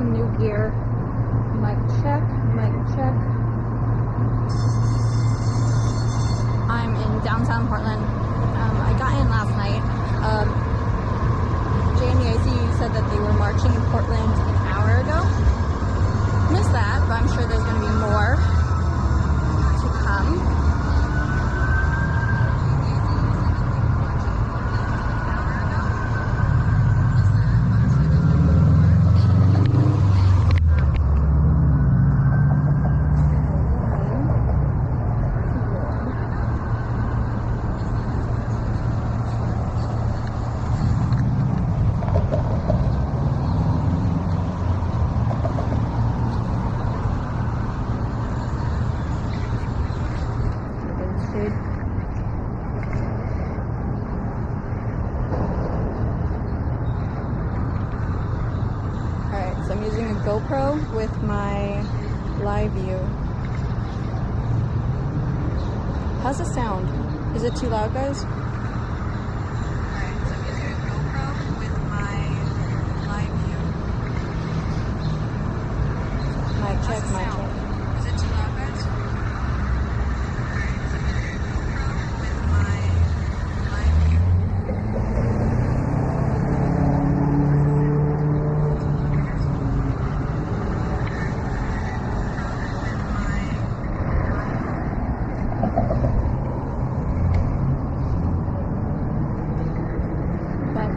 some new gear. Mic check, mic check. I'm in downtown Portland. I got in last night. JNEIC said that they were marching in Portland an hour ago. Missed that, but I'm sure there's going to be more to come. Alright, so I'm using a GoPro with my live view. How's the sound? Is it too loud, guys? Alright, so I'm using a GoPro with my live view. Mic check, mic check. Is it too loud, guys?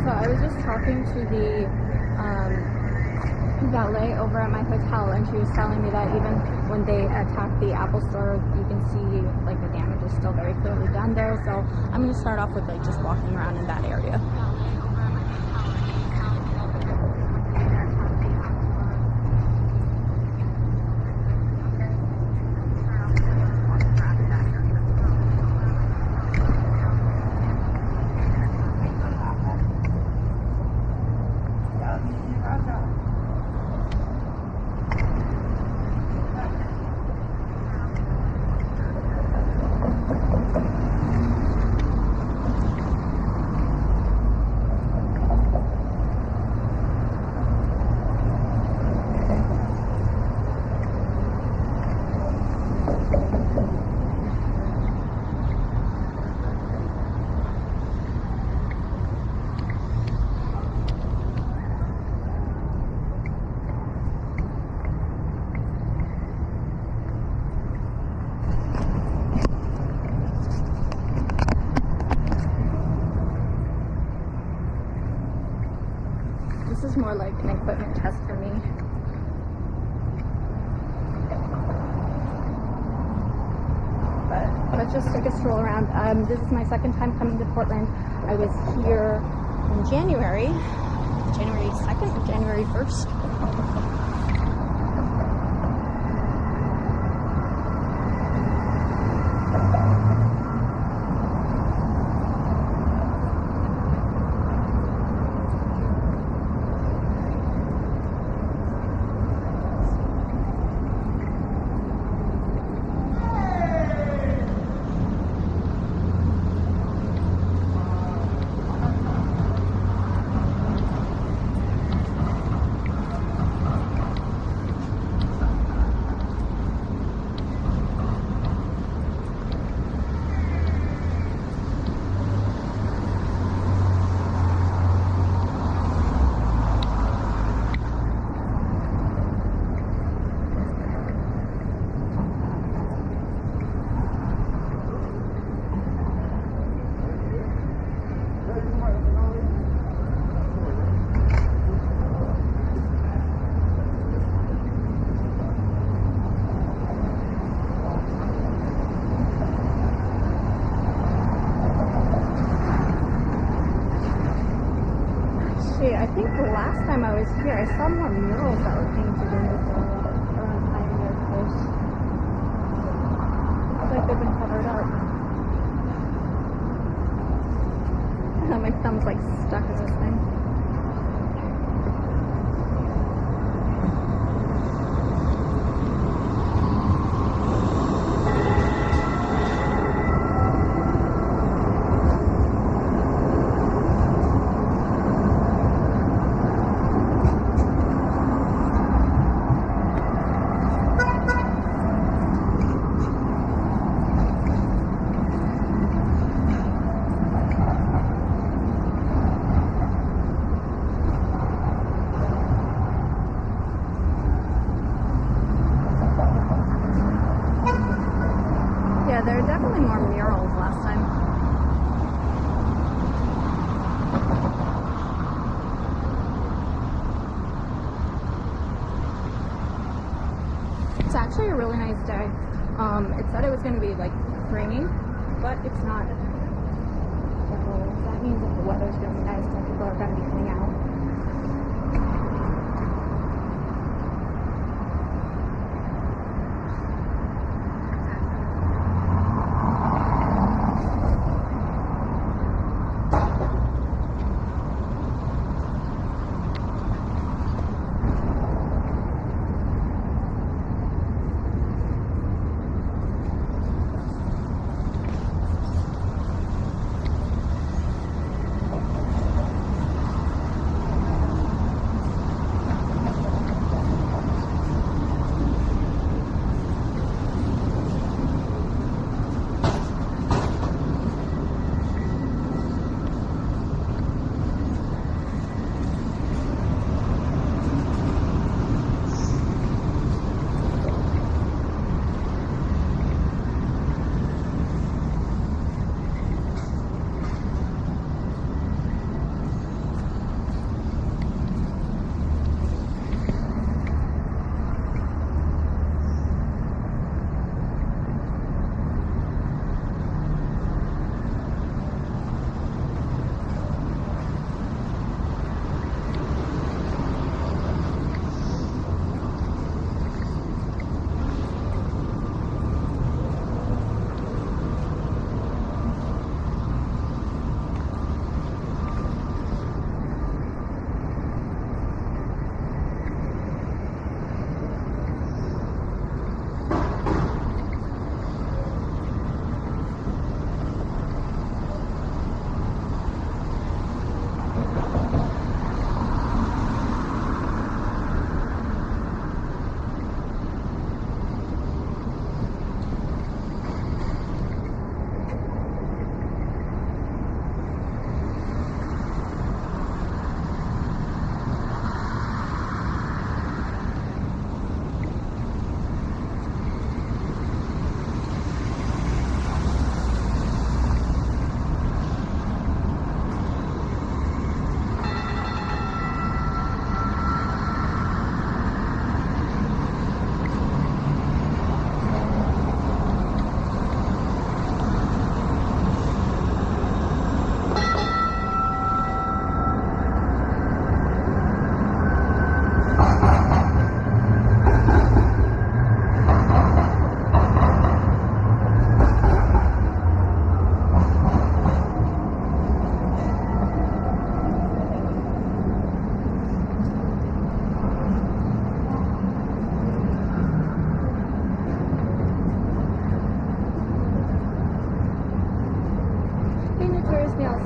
So I was just talking to the valet over at my hotel, and she was telling me that even when they attacked the Apple store, you can see like the damage is still very clearly done there. So I'm going to start off with like just walking around in that area. This is more like an equipment test for me. But let's just take a stroll around. This is my second time coming to Portland. I was here in January 2nd or January 1st. I think the last time I was here, I saw more murals that were painted in this area around Pioneer Coast. Looks like they've been covered up. My thumb's like stuck in this thing. there are definitely more murals last time. It's actually a really nice day. It said it was going to be like raining, but it's not. So that means that the weather's going to be nice and people are going to be coming out.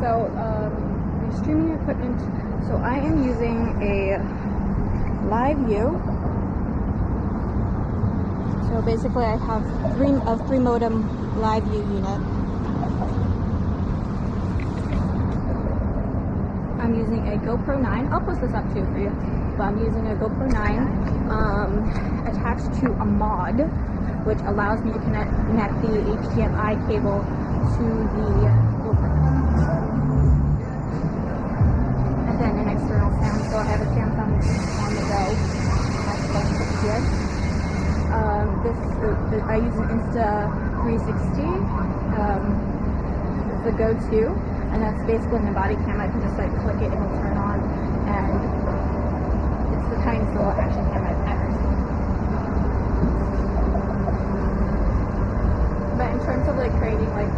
My streaming equipment. So I am using a live view. So basically I have three modem live view unit. I'm using a GoPro 9. I'll post this up too for you. But I'm using a GoPro 9 attached to a mod, which allows me to connect the HDMI cable to the GoPro. And then an external sound. So I have a Samsung on the go. That's here. I use an Insta360. It's the go-to, and that's basically my body cam. I can just like click it and it'll turn on, and it's the tiniest little action cam I've ever seen. But in terms of like creating like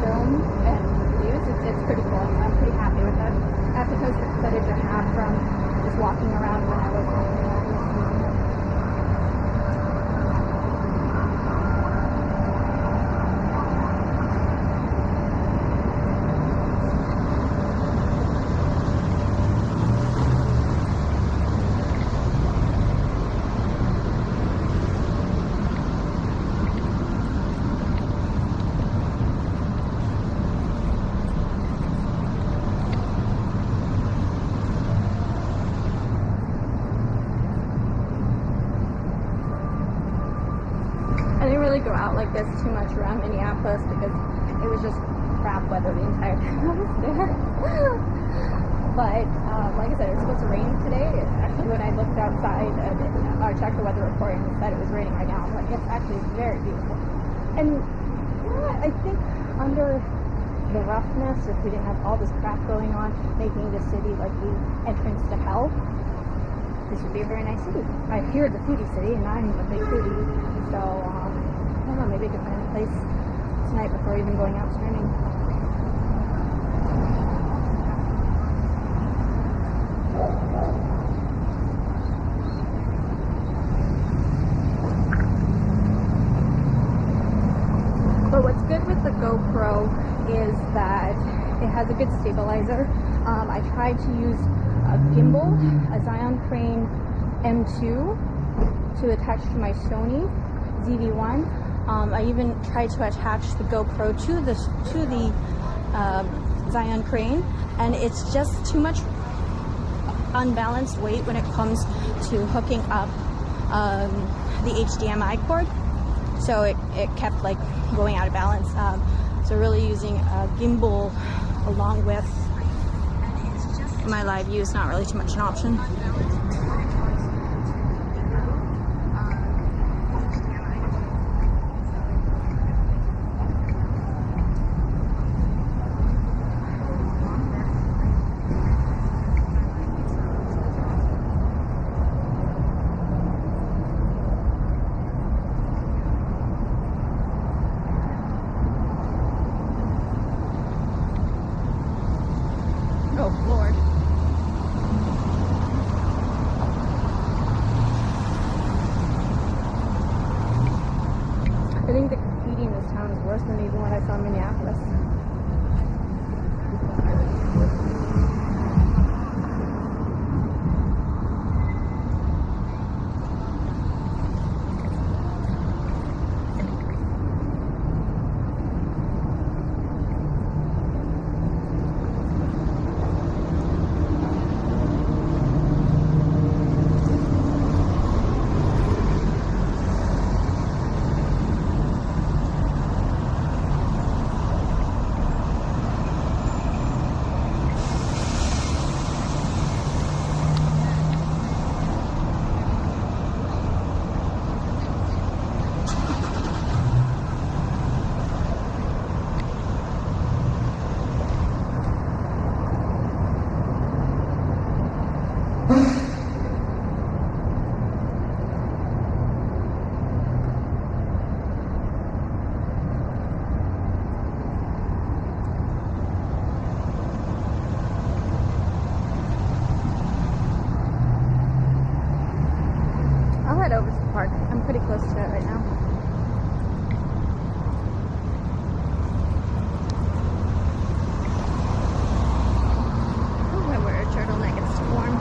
film and views, it's pretty cool. I'm pretty happy with it. I have to post the footage I have from just walking around when I was walking around. really go out like this too much around Minneapolis because it was just crap weather the entire time I was there. But like I said, it's supposed to rain today. Actually, when I looked outside or checked the weather report and it said it was raining right now, I'm like, it's actually very beautiful. And yeah, I think under the roughness, if we didn't have all this crap going on, making the city like the entrance to hell, this would be a very nice city. I hear it's a foodie city, and I'm a big foodie, so I don't know, maybe I could find a place tonight before even going out streaming. But what's good with the GoPro is that it has a good stabilizer. I tried to use a gimbal, a Zion Crane M2 to attach to my Sony ZV-1. I even tried to attach the GoPro to the Zion Crane, and it's just too much unbalanced weight when it comes to hooking up the HDMI cord. So it kept like going out of balance. So really using a gimbal along with my live view is not really too much an option. Oh, Lord. I think the graffiti in this town is worse than even what I saw in Minneapolis. I'll head over to the park. I'm pretty close to it right now. Oh, I wear a turtleneck, it's too warm.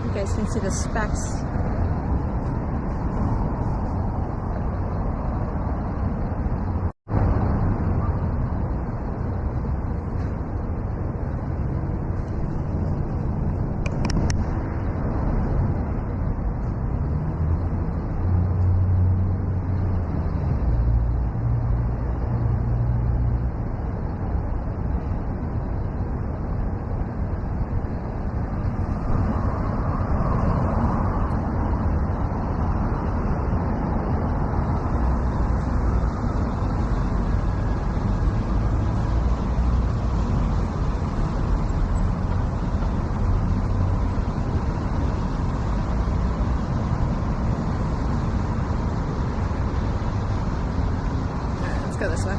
You guys can see the specks. Let's go this way.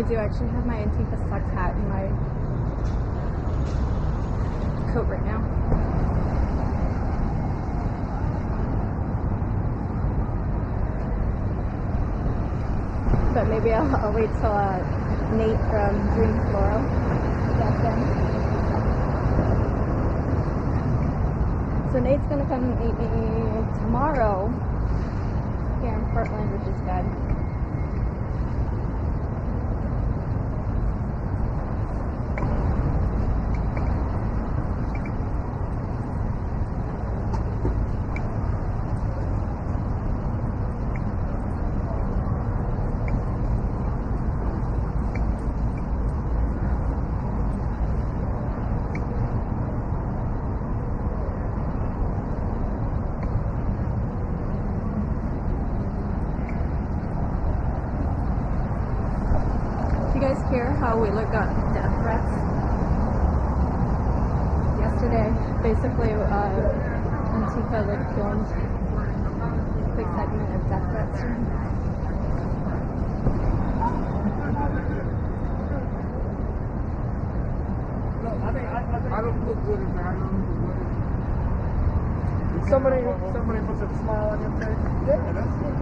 I do actually have my Antifa Sucks hat in my coat right now. But maybe I'll wait till Nate from Dream Floral gets in. So Nate's gonna come meet me tomorrow here in Portland, which is good. You guys hear how Wheeler got death threats yesterday? Basically, Antifa filmed a quick segment of death threats. I don't look good in that. Somebody puts a smile on your face. Yeah, that's it.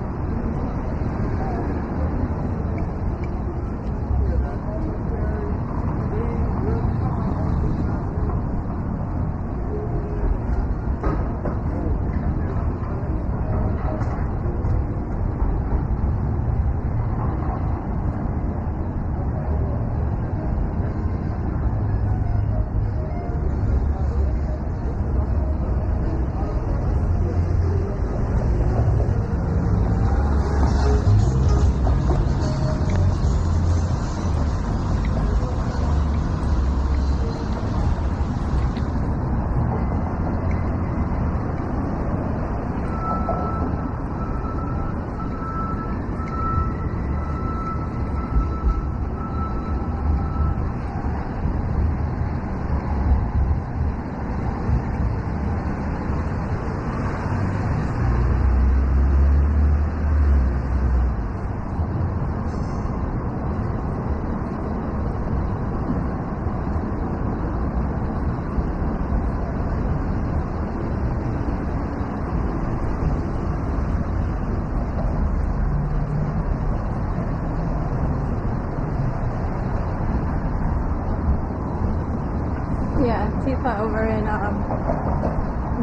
Yeah, Tifa over in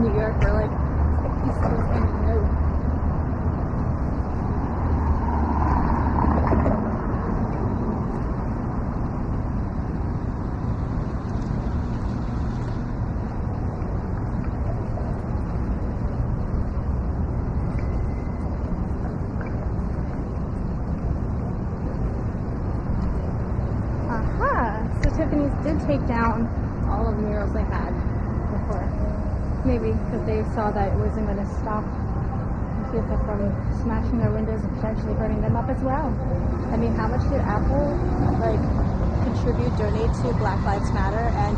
New York were like the East Coast and no. So Tiffany's did take down all of the murals they had before. Maybe because they saw that it wasn't going to stop people from smashing their windows and potentially burning them up as well. I mean, how much did Apple donate to Black Lives Matter? And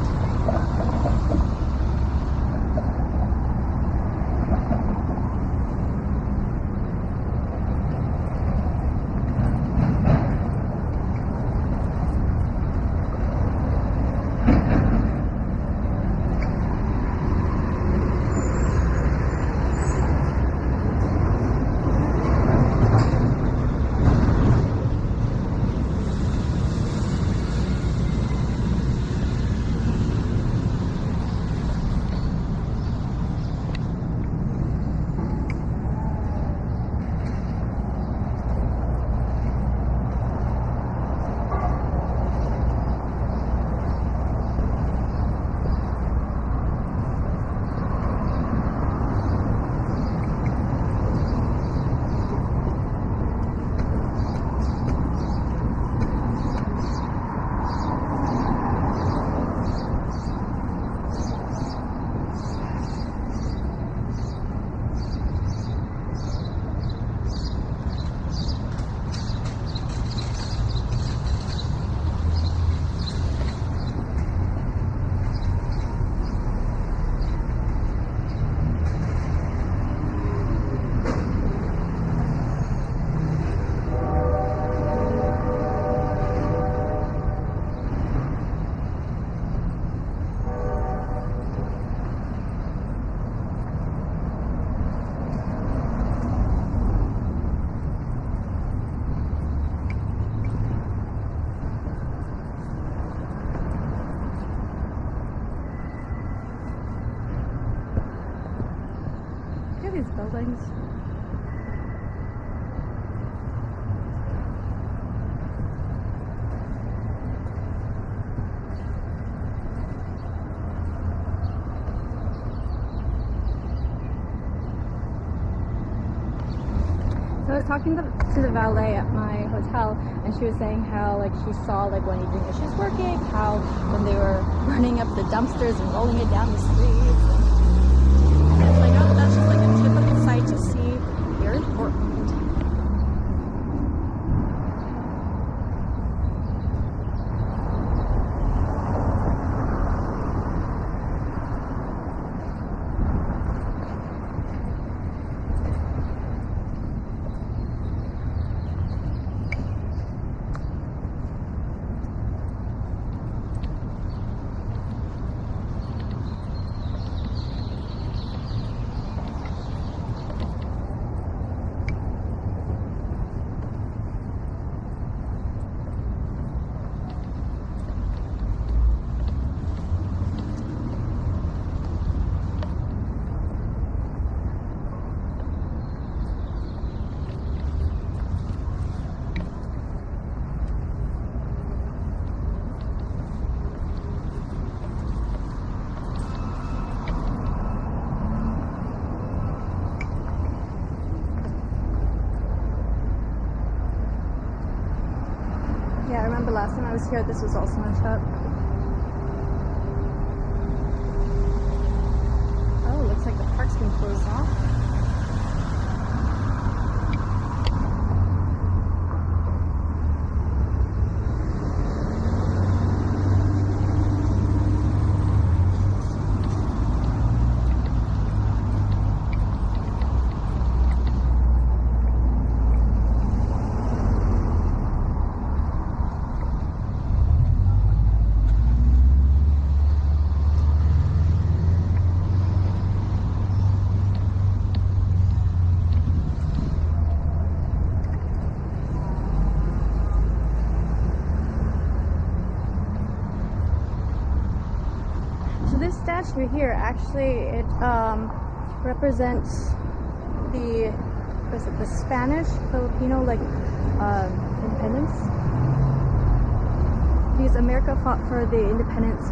seconds. So I was talking to the valet at my hotel, and she was saying how like she saw like one evening that she was working, how when they were running up the dumpsters and rolling it down the street. And it's like, oh, that's just like a typical sight to see here in Portland. Yeah, I remember last time I was here, this was also on shop. Oh, looks like the park's been closed off. This statue here, actually, it represents the Spanish Filipino independence. Because America fought for the independence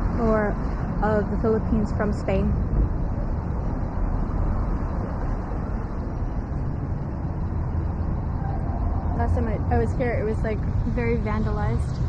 of the Philippines from Spain. Last time I was here, it was like very vandalized.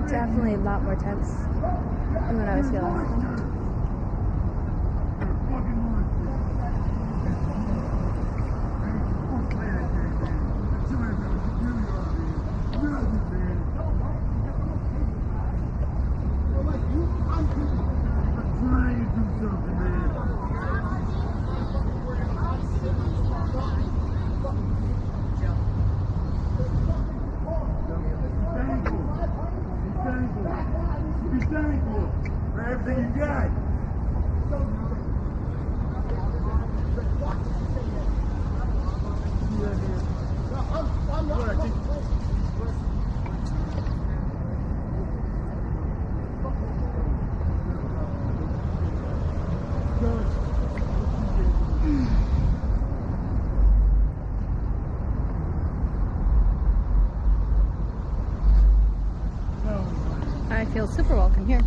Definitely a lot more tense than when I was here last time. Be thankful for everything you got. feel super welcome here.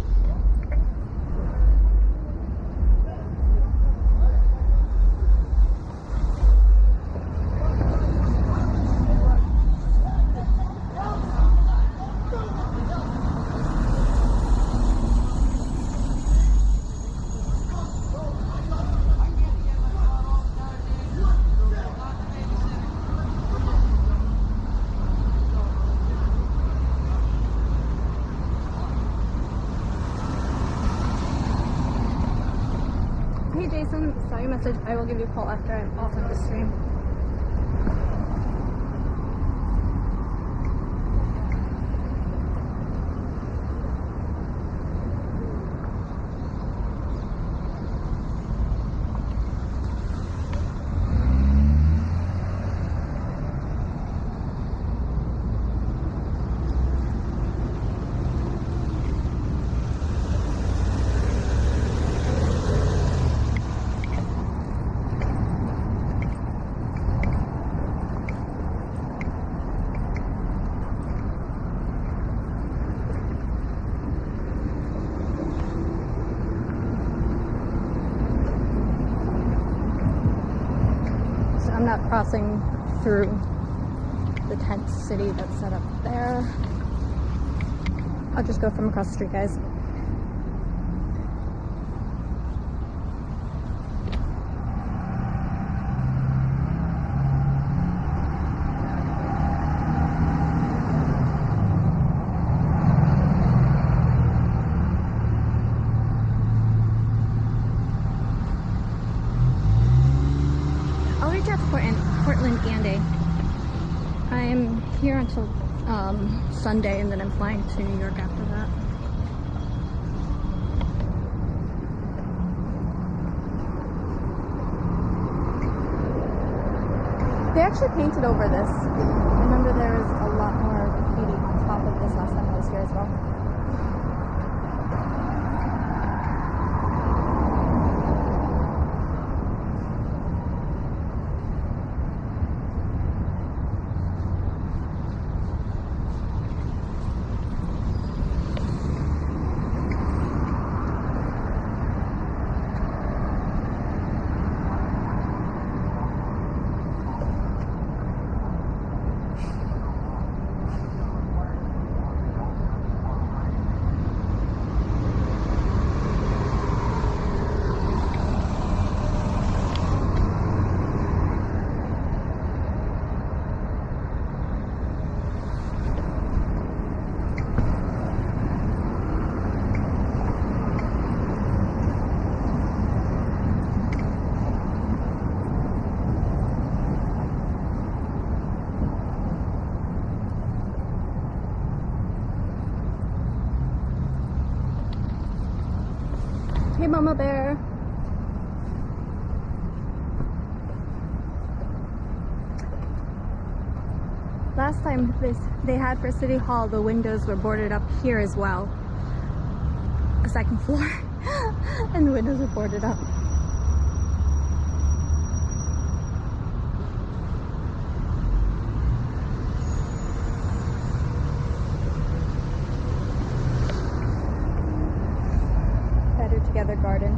Hey Jason, saw your message. I will give you a call after I'm off of the stream. I'm not crossing through the tent city that's set up there. I'll just go from across the street, guys. I'll reach out to Portland and I'm here until Sunday, and then I'm flying to New York after that. They actually painted over this. I remember there was a lot more graffiti on top of this last time I was here as well. Hey, Mama Bear. Last time they had for City Hall, the windows were boarded up here as well. A second floor. And the windows were boarded up. Better Together Garden.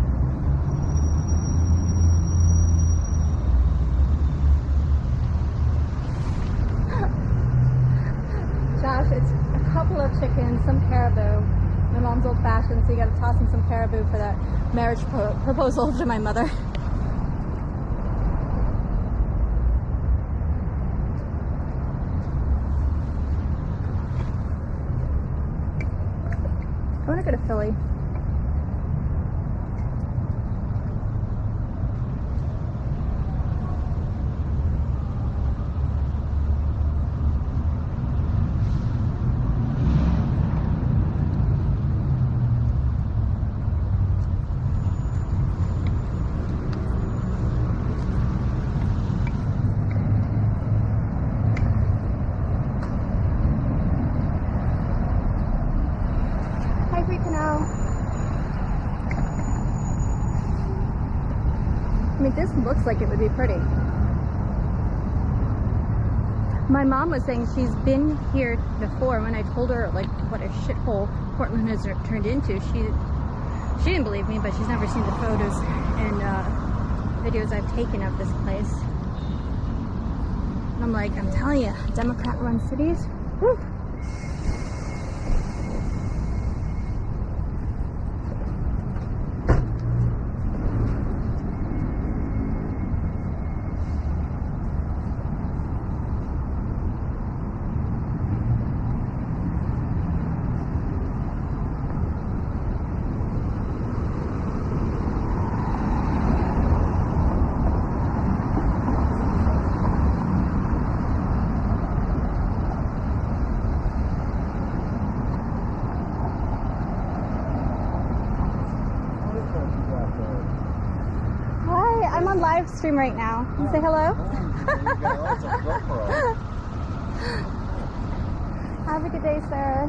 Josh, it's a couple of chickens, some caribou. My mom's old fashioned, so you gotta toss in some caribou for that marriage proposal to my mother. I wanna go to Philly. I mean, this looks like it would be pretty. My mom was saying she's been here before. When I told her like what a shithole Portland has turned into, she didn't believe me, but she's never seen the photos and videos I've taken of this place. And I'm like, I'm telling you, Democrat-run cities. Whew. I'm on live stream right now. Can you say hello? Have a good day, sir.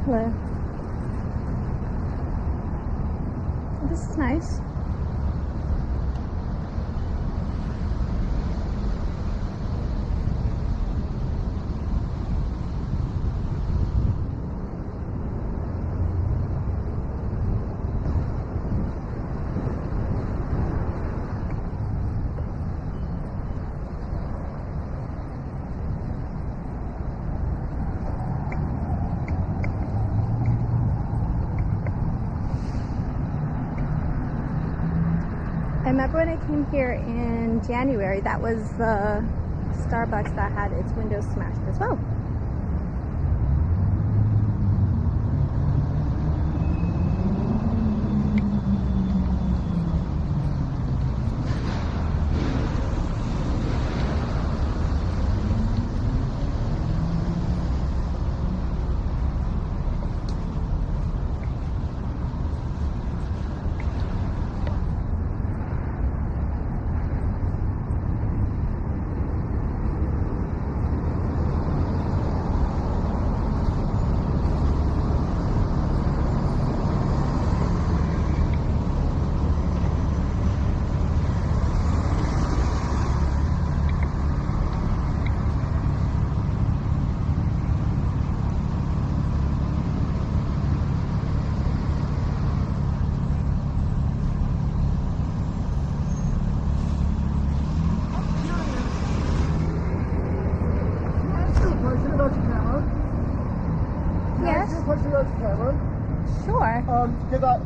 Hello. This is nice. I remember when I came here in January, that was the Starbucks that had its windows smashed as well. Yes. Sure. Because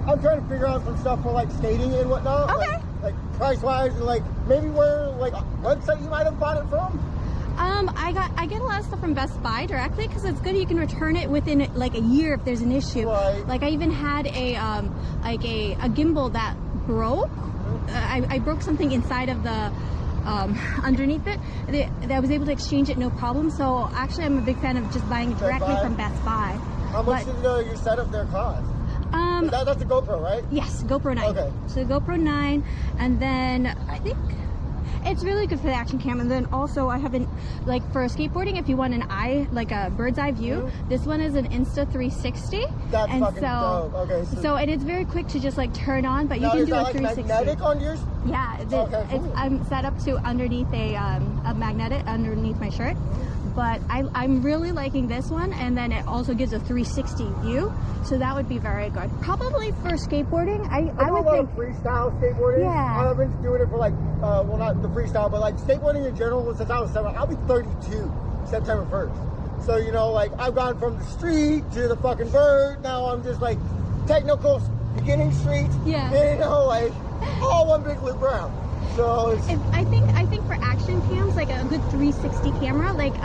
I'm trying to figure out some stuff for like skating and whatnot. Okay. Like price wise, and like maybe where like a website you might have bought it from. I get a lot of stuff from Best Buy directly because it's good. You can return it within like a year if there's an issue. Right. Like I even had a gimbal that broke. I broke something inside of the underneath it. I was able to exchange it no problem. So actually, I'm a big fan of just buying it directly from Best Buy. How much did your setup there cost? That's a GoPro, right? Yes, GoPro 9. Okay. So GoPro 9, and then I think it's really good for the action cam. And then also I haven't, like for skateboarding, if you want an eye, like a bird's eye view, this one is an Insta 360. That's and fucking dope. Okay. So and it's very quick to just like turn on, but you can do a 360. Magnetic on yours? Yeah. Okay, cool. I'm set up to underneath a magnetic underneath my shirt. But I'm really liking this one, and then it also gives a 360 view, so that would be very good. Probably for skateboarding, I would think freestyle skateboarding. Yeah. I've been doing it for like, well, not the freestyle, but like skateboarding in general since I was 7. I'll be 32 September 1st. So you know, like I've gone from the street to the fucking bird. Now I'm just like technical beginning street. Yeah. You know, like all one big loop round. So So it's, I think for action cams, like a good 360 camera, like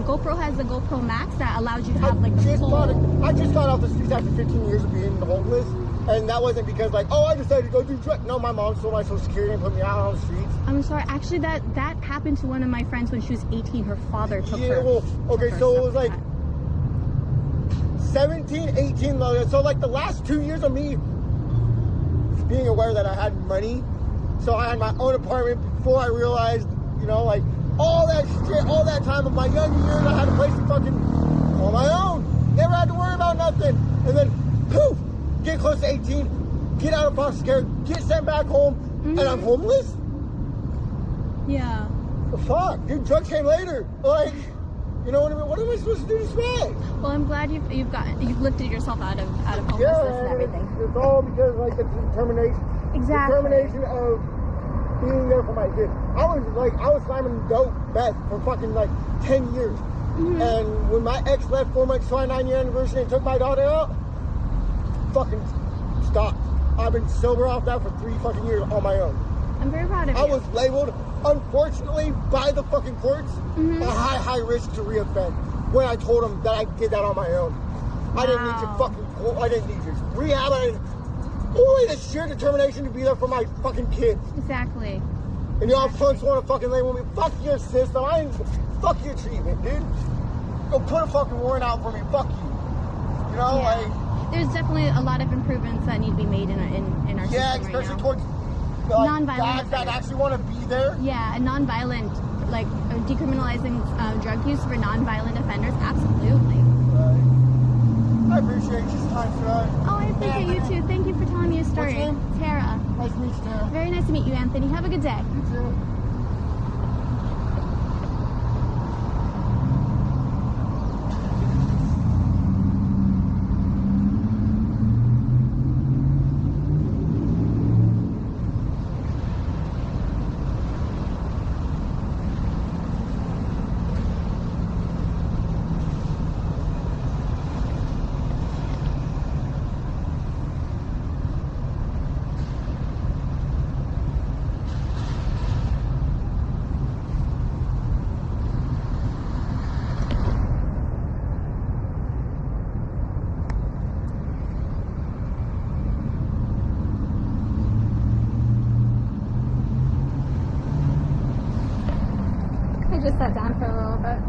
GoPro has the GoPro Max that allows you to have like the full. I just got off the streets after 15 years of being homeless, and that wasn't because like, oh, I decided to go do drugs. No, my mom stole my Social Security and put me out on the streets. I'm sorry. Actually, that happened to one of my friends when she was 18. Her father took her. Yeah, well, okay, so it was like 17, 18, so like the last 2 years of me being aware that I had money. So I had my own apartment before I realized, you know, like all that shit, all that time of my young years, I had a place to fucking on my own. Never had to worry about nothing. And then, poof, get close to 18, get out of foster care, get sent back home, and I'm homeless? Yeah. The fuck? Dude, drugs came later. Like, you know what I mean? What am I supposed to do to survive? Well, I'm glad you've lifted yourself out of homelessness and everything. It's all because like the determination. Exactly. Determination of being there for my kids. I was slamming dope meth for fucking like 10 years. And when my ex left for my 29-year anniversary and took my daughter out, fucking stopped. I've been sober off that for 3 fucking years on my own. I'm very proud of you. I was labeled, unfortunately, by the fucking courts, a high risk to reoffend when I told them that I did that on my own. I didn't need your fucking, I didn't need your rehab. Only the sheer determination to be there for my fucking kids. Exactly. And y'all punks want to fucking label me. Fuck your system. Fuck your treatment, dude. Go put a fucking warrant out for me. Fuck you. You know, like. There's definitely a lot of improvements that need to be made in our system right especially now. towards Non-violent guys that actually want to be there. Yeah, and non-violent, like decriminalizing drug use for non-violent offenders. Absolutely. I appreciate your time today. Oh, I appreciate you too. Thank you for telling me a story. What's your name? Tara. Nice to meet you, Tara. Very nice to meet you, Anthony. Have a good day. You too. I just sat down for a little bit.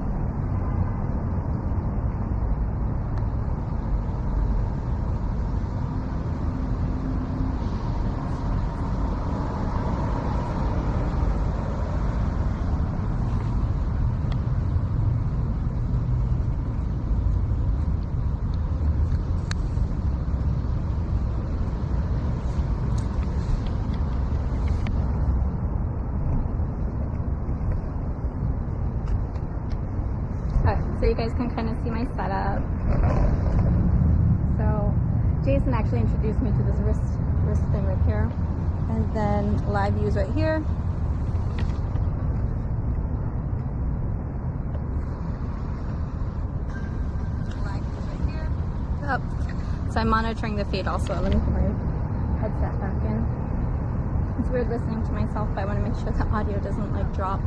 So you guys can kind of see my setup. So Jason actually introduced me to this wrist thing right here, and then live views right here. Live views right here. Oh. So I'm monitoring the feed also. Let me put my headset back in. It's weird listening to myself, but I want to make sure the audio doesn't like drop.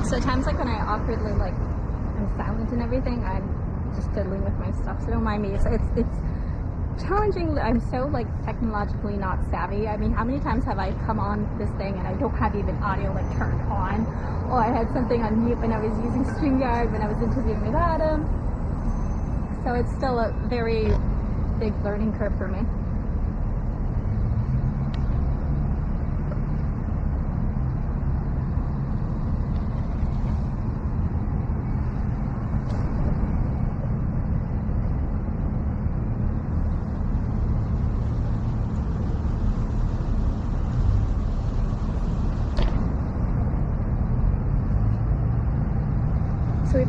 So times like when I awkwardly like I'm silent and everything, I'm just fiddling with my stuff. So don't mind me. It's challenging. I'm so like technologically not savvy. I mean, how many times have I come on this thing and I don't have even audio like turned on, or I had something on mute when I was using StreamYard when I was interviewing with Adam. So it's still a very big learning curve for me.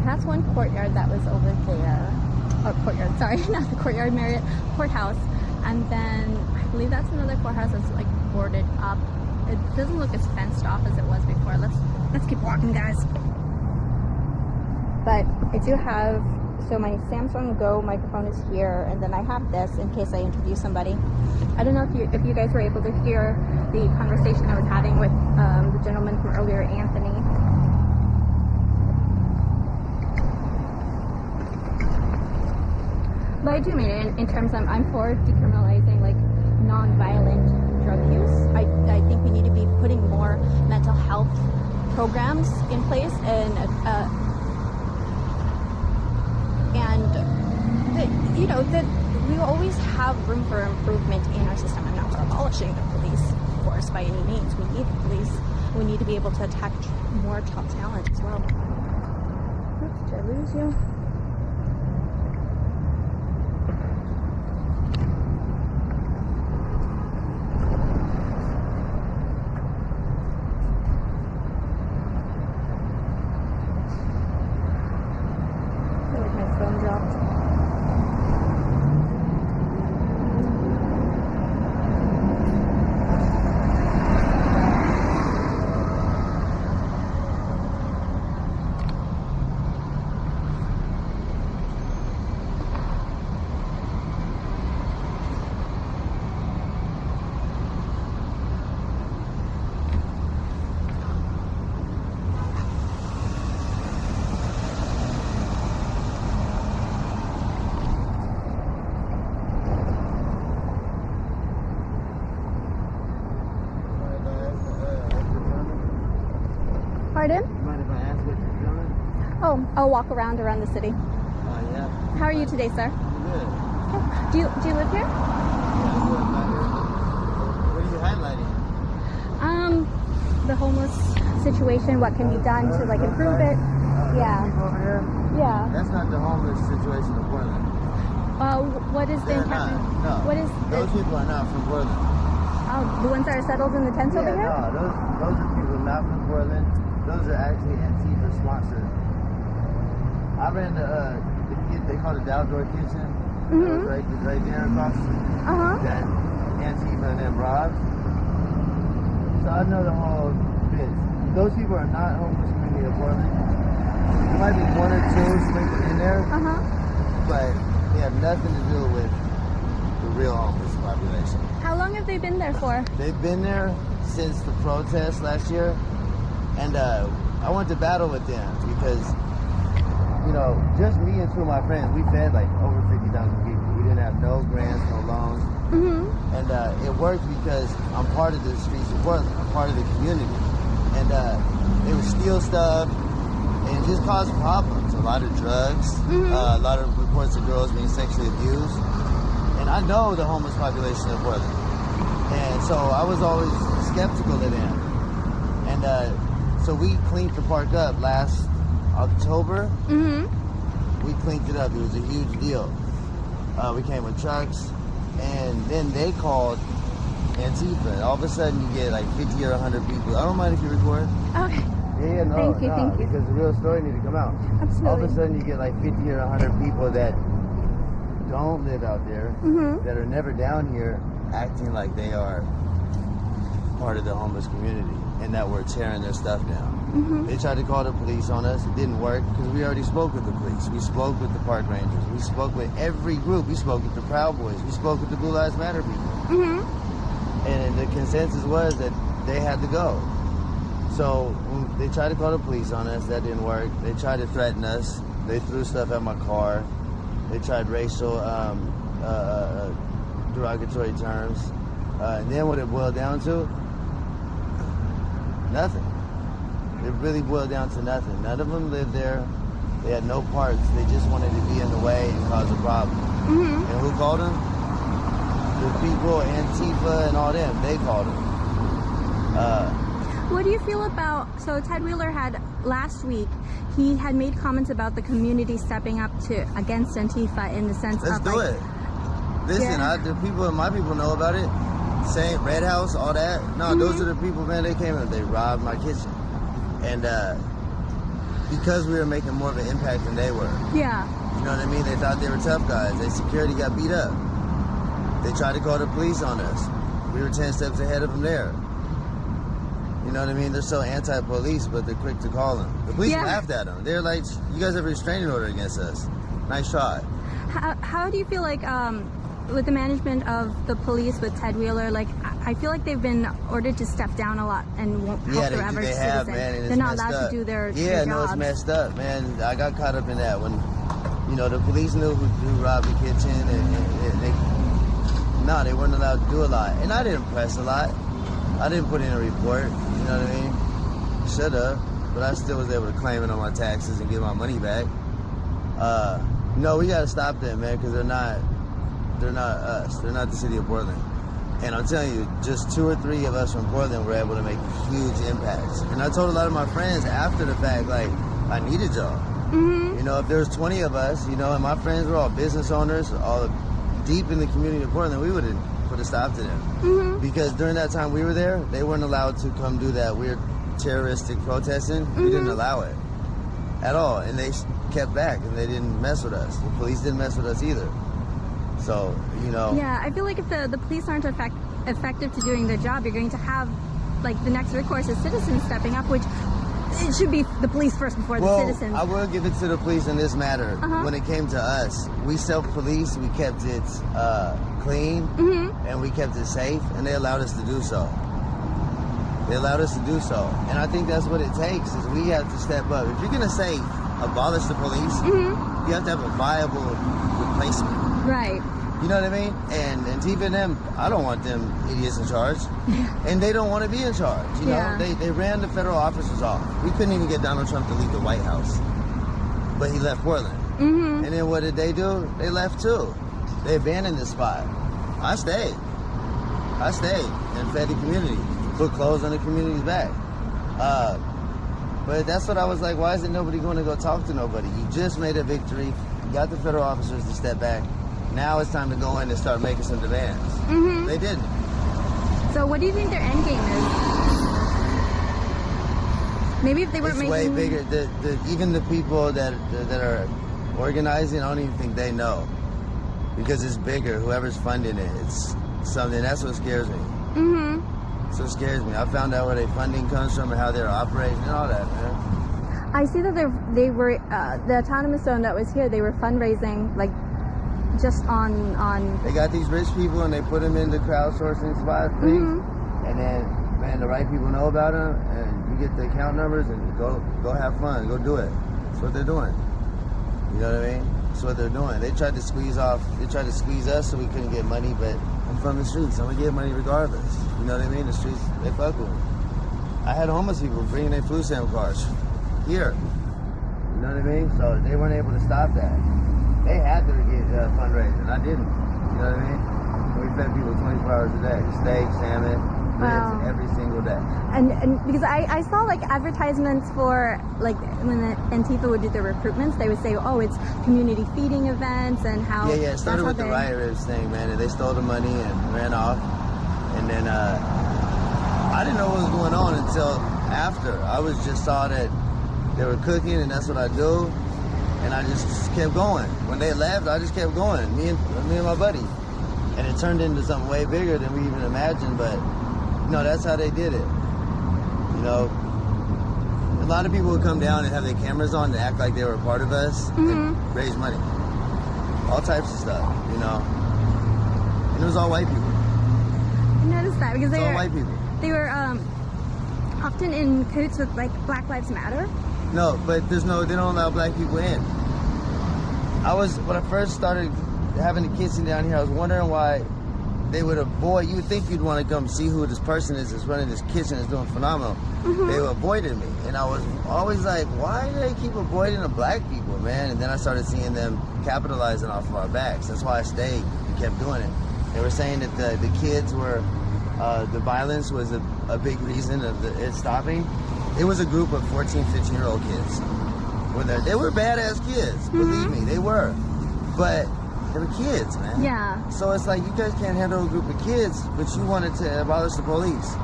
That's one courtyard that was over there. Oh, courtyard, sorry, not the courtyard, Marriott, courthouse. And then I believe that's another courthouse that's like boarded up. It doesn't look as fenced off as it was before. Let's keep walking, guys. But I do have, so my Samsung Go microphone is here, and then I have this in case I introduce somebody. I don't know if you guys were able to hear the conversation I was having with the gentleman from earlier, Anthony. But I do mean it in terms of, I'm for decriminalizing like non-violent drug use. I think we need to be putting more mental health programs in place, and you know, that we always have room for improvement in our system. I'm not abolishing the police force by any means. We need the police. We need to be able to attract more top talent as well. Oops, did I lose you? Pardon? Mind if I ask what you're doing? Oh, I'll walk around the city. Oh, yeah. How are you today, sir? I'm good. Do you live here? Yeah, I'm good about here. What are you highlighting? The homeless situation, what can be done to like improve it? Yeah. People over here? Yeah. That's not the homeless situation of Portland. What is the They're not. No. What is Those people are not from Portland. Oh, the ones that are settled in the tents over here? No, those are people not from Portland. Those are actually Antifa sponsored. I ran the kid, they call it the outdoor kitchen. Mm-hmm. Right there across that Antifa and them robbed. So I know the whole bit. Those people are not homeless community of Portland. There might be one or two sprinkled in there, but they have nothing to do with the real homeless population. How long have they been there for? They've been there since the protest last year, and I went to battle with them because, you know, just me and two of my friends, we fed like over 50,000 people. We didn't have no grants, no loans. And it worked because I'm part of the streets of Portland. I'm part of the community. And they would steal stuff and just cause problems. A lot of drugs, a lot of reports of girls being sexually abused. And I know the homeless population of Portland. And so I was always skeptical of them. And so we cleaned the park up last October. We cleaned it up. It was a huge deal. We came with trucks. And then they called Antifa. All of a sudden, you get like 50 or 100 people. I don't mind if you record. Okay. Yeah, no, Thank you. because the real story need to come out. Absolutely. All of a sudden, you get like 50 or 100 people that don't live out there, that are never down here, acting like they are part of the homeless community and that we're tearing their stuff down. They tried to call the police on us. It didn't work because we already spoke with the police. We spoke with the park rangers. We spoke with every group. We spoke with the Proud Boys. We spoke with the Blue Lives Matter people. And the consensus was that they had to go. So when they tried to call the police on us. That didn't work. They tried to threaten us. They threw stuff at my car. They tried racial, derogatory terms. And then what it boiled down to? Nothing. It really boiled down to nothing. None of them lived there. They had no parts. They just wanted to be in the way and cause a problem. And who called them? The people, Antifa and all them. They called them. What do you feel about, so Ted Wheeler had last week, he had made comments about the community stepping up against Antifa in the sense Let's of do it. Listen, the people, my people know about it. Same Red House, all that. No, those are the people, man. They came in, they robbed my kitchen. And because we were making more of an impact than they were. Yeah. You know what I mean? They thought they were tough guys. Their security got beat up. They tried to call the police on us. We were 10 steps ahead of them there. You know what I mean? They're so anti-police, but they're quick to call them. The police laughed at them. They're like, you guys have a restraining order against us. Nice try. How do you feel like with the management of the police with Ted Wheeler, like I feel like they've been ordered to step down a lot and won't help the average citizen. Have, man, and they're not allowed to do their Yeah, jobs. no, it's messed up, man. I got caught up in that when, you know, the police knew who robbed the kitchen, and they weren't allowed to do a lot. And I didn't press a lot. I didn't put in a report, you know what I mean? Should have, but I still was able to claim it on my taxes and get my money back. No, we gotta stop them, man, because they're not us. They're not the city of Portland. And I'm telling you, just 2 or 3 of us from Portland were able to make huge impacts. And I told a lot of my friends after the fact, like, I needed y'all. Mm-hmm. You know, if there was 20 of us, you know, and my friends were all business owners, all deep in the community of Portland, we would have put a stop to them. Mm-hmm. Because during that time we were there, they weren't allowed to come do that weird terroristic protesting. Mm-hmm. We didn't allow it at all. And they kept back and they didn't mess with us. The police didn't mess with us either. So, you know. Yeah, I feel like if the police aren't effective to doing their job, you're going to have, like, the next recourse is citizens stepping up, which it should be the police first before the citizens. I will give it to the police in this matter. When it came to us, we self-policed, we kept it clean, and we kept it safe, and they allowed us to do so. They allowed us to do so. And I think that's what it takes, is we have to step up. If you're going to say abolish the police, you have to have a viable replacement. Right. You know what I mean? And Antifa and them, I don't want them idiots in charge. And they don't want to be in charge. You know, they ran the federal officers off. We couldn't even get Donald Trump to leave the White House. But he left Portland. And then what did they do? They left too. They abandoned the spot. I stayed and fed the community. Put clothes on the community's back. But that's what I was like, why isn't nobody going to go talk to nobody? You just made a victory. You got the federal officers to step back. Now it's time to go in and start making some demands. They didn't. So what do you think their end game is? Maybe if they weren't making... It's way bigger. Even the people that are organizing, I don't even think they know. Because it's bigger. Whoever's funding it, it's something. That's what scares me. That's what scares me. I found out where their funding comes from and how they're operating and all that, man. I see that they were, the autonomous zone that was here, they were fundraising, like, just on... They got these rich people and they put them into crowdsourcing spots, things. And then, man, the right people know about them, and you get the account numbers and go have fun, go do it. That's what they're doing. You know what I mean? That's what they're doing. They tried to squeeze us so we couldn't get money, but I'm from the streets. I'm gonna get money regardless. You know what I mean? The streets, they fuck with me. I had homeless people bringing their flu stamp cards here. You know what I mean? So they weren't able to stop that. They had to get fundraising. I didn't. You know what I mean? We fed people 24 hours a day. Steak, salmon, ribs, every single day. And because I saw like advertisements for like when the Antifa would do their recruitments, they would say, oh, it's community feeding events and how... Yeah, it started with the riot ribs thing, man. And they stole the money and ran off. And then I didn't know what was going on until after. I just saw that they were cooking and that's what I do. And I just kept going. When they left, I just kept going. Me and my buddy. And it turned into something way bigger than we even imagined. But, you know, that's how they did it. You know, a lot of people would come down and have their cameras on and act like they were a part of us and raise money. All types of stuff, you know. And it was all white people. I noticed that because all white people. They were often in cahoots with like Black Lives Matter. No, but they don't allow black people in. When I first started having the kitchen down here, I was wondering why they would avoid, you would think you'd want to come see who this person is that's running this kitchen is doing phenomenal. They avoided me. And I was always like, why do they keep avoiding the black people, man? And then I started seeing them capitalizing off of our backs. That's why I stayed and kept doing it. They were saying that the kids were, the violence was a big reason of it stopping. It was a group of 14, 15-year-old kids. They were badass kids, believe me, they were. But they were kids, man. Yeah. So it's like, you guys can't handle a group of kids, but you wanted to abolish the police.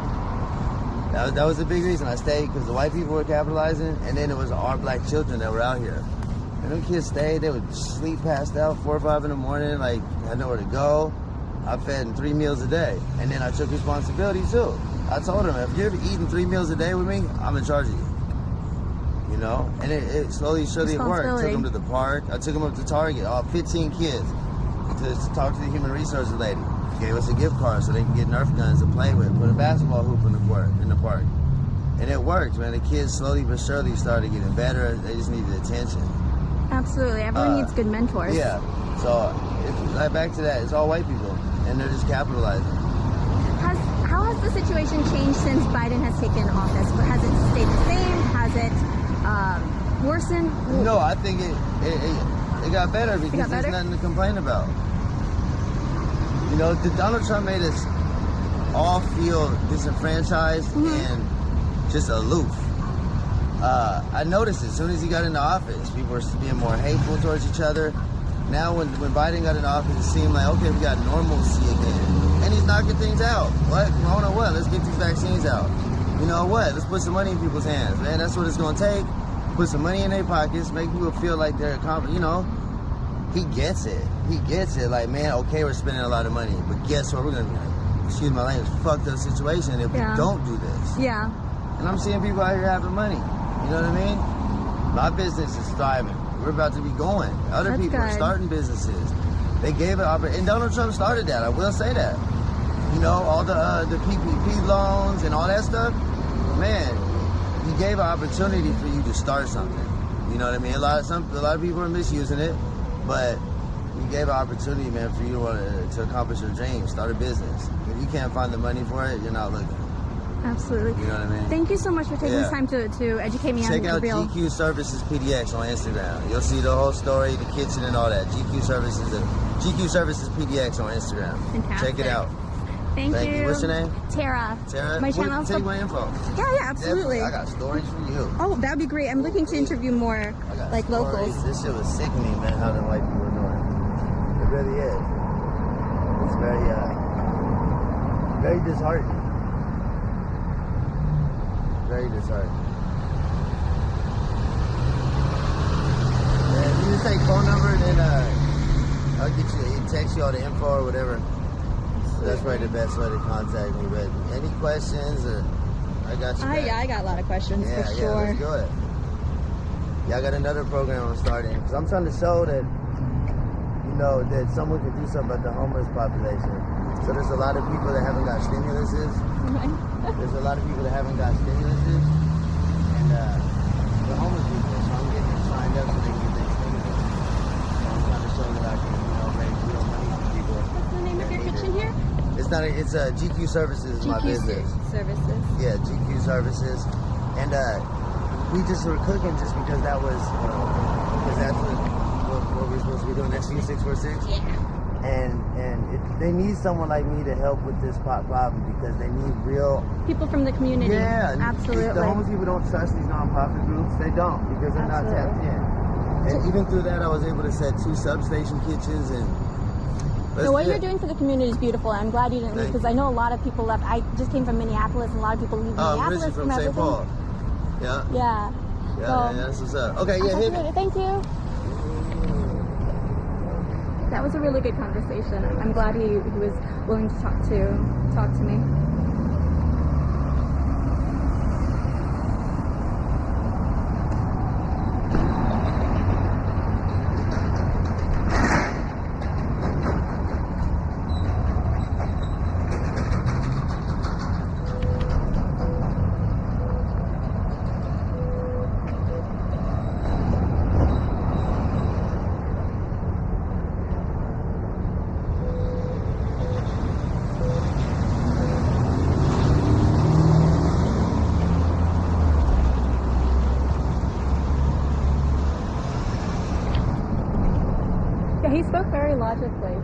That was a big reason I stayed, because the white people were capitalizing, and then it was our black children that were out here. And them kids stayed, they would sleep passed out 4 or 5 in the morning, like, had nowhere to go. I fed them 3 meals a day. And then I took responsibility too. I told them, if you're eating 3 meals a day with me, I'm in charge of you. You know? And it slowly, surely it worked. Took them to the park. I took them up to Target, all 15 kids, to talk to the human resources lady. Gave us a gift card so they can get Nerf guns to play with. Put a basketball hoop in the park. And it worked, man. The kids slowly but surely started getting better. They just needed attention. Absolutely. Everyone needs good mentors. Yeah. So, back to that, it's all white people. And they're just capitalizing. How has the situation changed since Biden has taken office? Has it stayed the same? Has it worsened? No, I think it got better because there's nothing to complain about. You know, Donald Trump made us all feel disenfranchised and just aloof. I noticed as soon as he got into office, people were being more hateful towards each other. Now when Biden got into office, it seemed like, okay, we got normalcy again. And he's knocking things out. What? Corona what? Let's get these vaccines out. You know what? Let's put some money in people's hands, man. That's what it's going to take. Put some money in their pockets, make people feel like they're accomplished. You know, he gets it. He gets it. Like, man, okay, we're spending a lot of money, but guess what? We're going to be like, excuse my language, fucked up situation if we don't do this. Yeah. And I'm seeing people out here having money. You know what I mean? My business is thriving. We're about to be going. Other people are starting businesses. They gave it opportunity. And Donald Trump started that. I will say that. You know, all the PPP loans and all that stuff. Man, he gave an opportunity for you to start something. You know what I mean? A lot of people are misusing it, but he gave an opportunity, man, for you to accomplish your dreams. Start a business. If you can't find the money for it, you're not looking. Absolutely. You know what I mean? Thank you so much for taking this time to educate me on the real. Check out GQ Services PDX on Instagram. You'll see the whole story, the kitchen and all that. GQ Services PDX on Instagram. Fantastic. Check it out. Thank you. What's your name? Tara. Tara? My channel. Take my info. Yeah, absolutely. I got stories for you. Oh, that'd be great. I'm looking to interview more like locals. This shit was sickening, man, how the white people are doing. It really is. It's very disheartening. Very disheartening. Man, you just take phone number and then I'll get you, text you all the info or whatever. So that's probably the best way to contact me. But any questions or I got you. Yeah, I got a lot of questions for sure. Yeah, let's do it. Yeah, I got another program I'm starting because I'm trying to show that, you know, that someone can do something about the homeless population. So there's a lot of people that haven't got stimuluses. There's a lot of people that haven't got stimuluses, and the homeless people. So I'm getting them signed up so they can get their stimulus. So I'm trying to show that I can, you know, raise real money for people. What's the name of your kitchen here? It's GQ Services is my business. Services. Yeah, GQ Services, and we just were cooking just because that was because that's what we're supposed to be doing next year, 646. Yeah. And they need someone like me to help with this problem because they need real people from the community. Yeah, absolutely. The homeless people don't trust these nonprofit groups. They don't because they're not tapped in. And even through that, I was able to set 2 substation kitchens and. So what you're doing for the community is beautiful. I'm glad you didn't leave because I know a lot of people left. I just came from Minneapolis, and a lot of people leave Minneapolis I'm from St. Paul. Yeah. Yeah. Yeah, that's what's up. Okay, yeah, hit me. Thank you. That was a really good conversation. I'm glad he was willing to talk to me. He spoke very logically.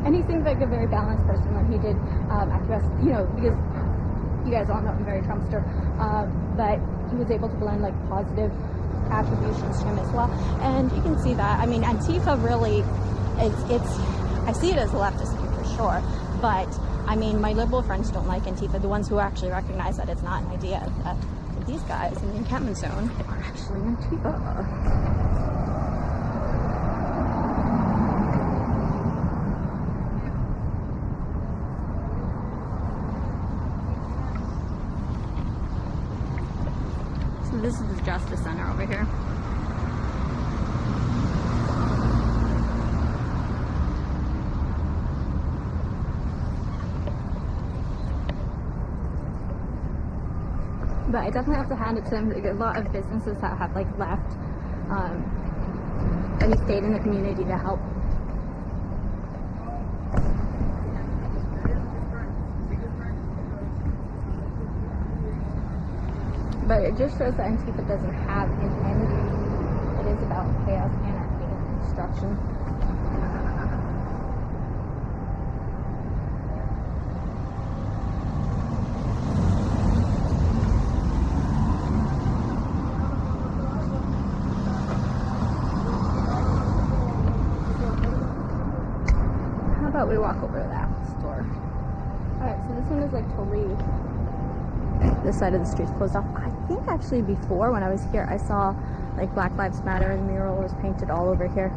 And he seemed like a very balanced person when he did address, you know, because you guys all know I'm very Trumpster, but he was able to blend like positive attributions to him as well. And you can see that. I mean, Antifa really, I see it as a leftist thing for sure, but I mean, my liberal friends don't like Antifa, the ones who actually recognize that it's not an idea. These guys in the encampment zone are actually Antifa. So this is the Justice Center over here. But I definitely have to hand it to them. Like, a lot of businesses that have like left and stayed in the community to help. But it just shows that Antifa doesn't have an end. It is about chaos, anarchy, and destruction. How about we walk over to that store? Alright, so this one is like to leave. This side of the street's closed off. I think actually before when I was here I saw like Black Lives Matter and the mural was painted all over here.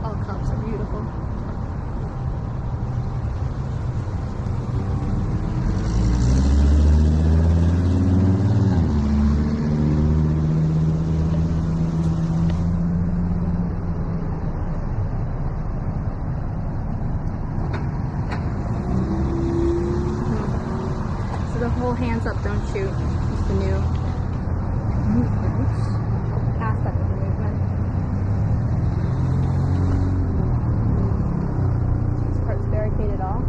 All cops are beautiful. So the whole hands up, don't shoot is the new movement, aspect of the movement. Barricaded off.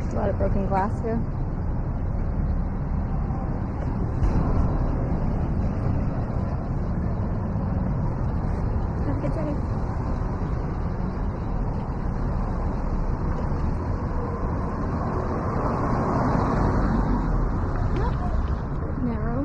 A lot of broken glass here. Have a good day. Narrow.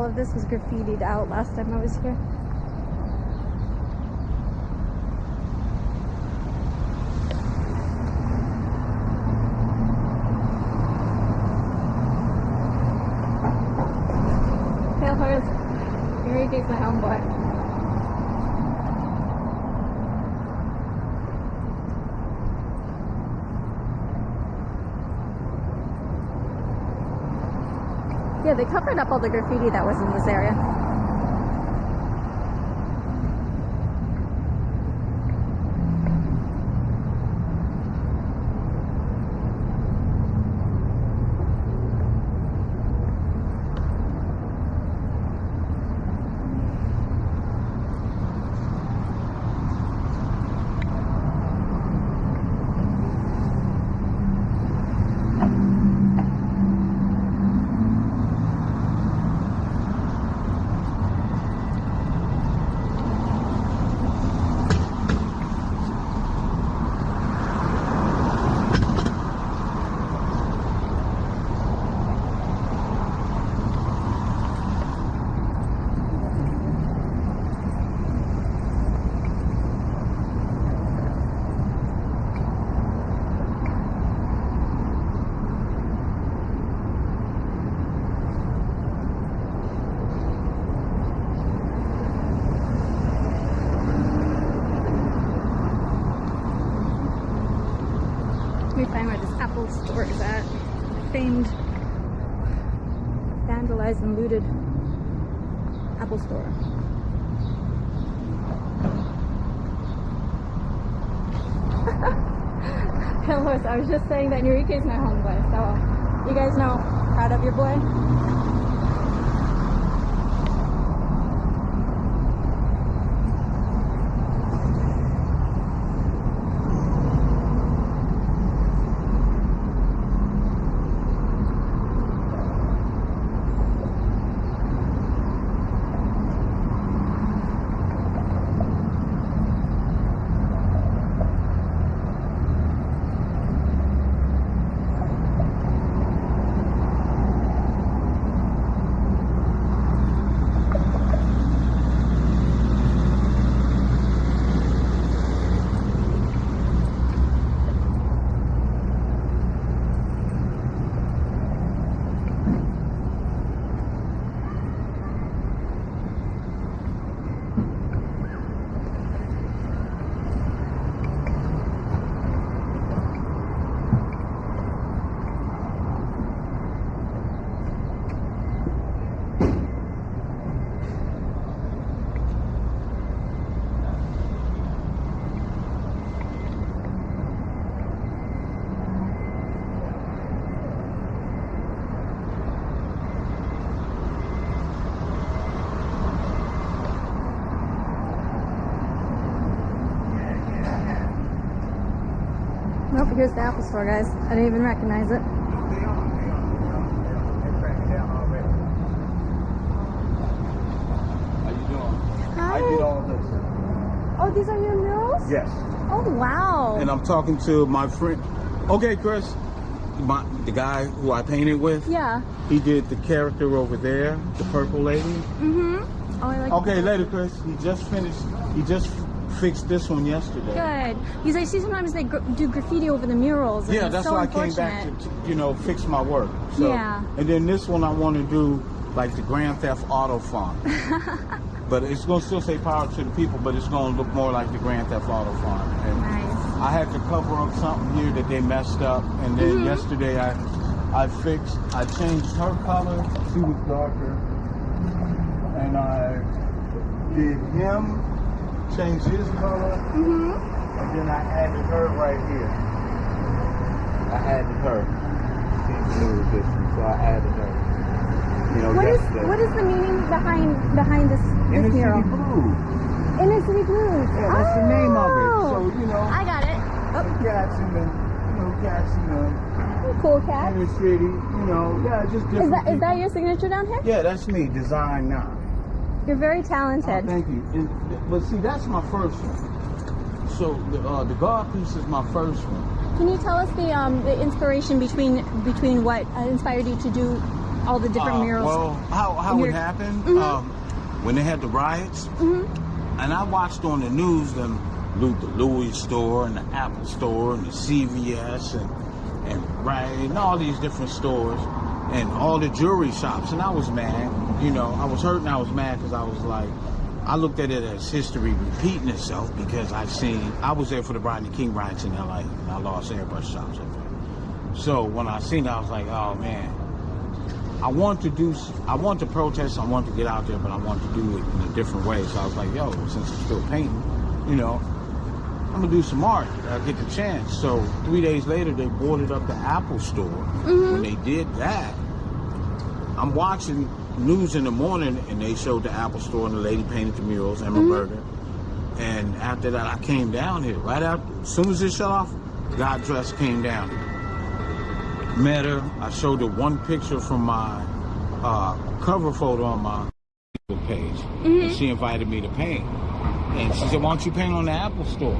of this was graffitied out last time I was here. Pale horse. Enrique's my homeboy. Yeah, they covered up all the graffiti that was in this area. Let me find where this Apple store is at. Famed, vandalized and looted Apple store. Hell horse, I was just saying that Enrique's my homeboy, so you guys know, proud of your boy. Nope, here's the Apple store, guys. I didn't even recognize it. How you doing? Hi. I did all this. Oh, these are your murals? Yes. Oh, wow. And I'm talking to my friend. Okay, Chris. The guy who I painted with. Yeah. He did the character over there, the purple lady. Mm-hmm. Oh, I like Okay, that. later, Chris. He just finished. He just fixed this one yesterday. Good. Because I see sometimes they do graffiti over the murals. And Yeah, it's that's so why I came back unfortunate. to fix my work. So, Yeah. And then this one I want to do like the Grand Theft Auto font. But it's going to still say power to the people, but it's going to look more like the Grand Theft Auto font. And Nice. I had to cover up something here that they messed up. And then yesterday I changed her color. She was darker. And I did him, changed his color. And then I added her right here. I added her. She's a little different, so I added her. You know, What is the meaning behind this Inner mural? City Blue. Inner City Blues. Yeah, that's the name of it. Oh. So, you know, I got it. the cats in the, Cool cat. inner city, you know, yeah, just different. Is that your signature down here? Yeah, that's me, Design Now. You're very Oh, talented. thank you. But see, that's my first one. So the God piece is my first one. Can you tell us the inspiration between what inspired you to do all the different murals? Well, how it happened, when they had the riots, and I watched on the news the Louis store and the Apple store and the CVS and all these different stores and all the jewelry shops, and I was mad. You know, I was hurt and I was mad because I was like, I looked at it as history repeating itself because I was there for the Rodney King riots in LA and I lost airbrush shops up there. So when I seen it, I was like, oh man, I want to protest, I want to get out there, but I want to do it in a different way. So I was like, yo, since I'm still painting, you know, I'm gonna do some art. I get the chance. So 3 days later, they boarded up the Apple store. When they did that, I'm watching news in the morning, and they showed the Apple store, and the lady painted the murals, Emma Berger. And after that, I came down here. Right out, as soon as it shut off, got dressed, came down here. Met her. I showed her one picture from my cover photo on my page, and she invited me to paint. And she said, why don't you paint on the Apple store?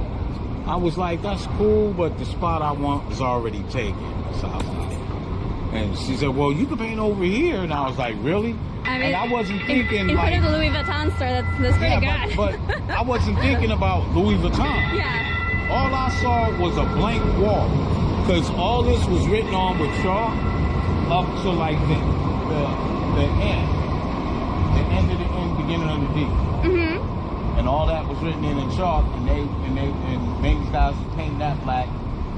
I was like, that's cool, but the spot I want is already taken. So I was like, and she said, well, you can paint over here. And I was like, really? I mean, and I wasn't thinking in like... front of the Louis Vuitton store, that's pretty good. But I wasn't thinking about Louis Vuitton. Yeah. All I saw was a blank wall. Because all this was written on with chalk up to like the end. The end of the end, beginning of the D. And all that was written in chalk, and main styles was painting that black,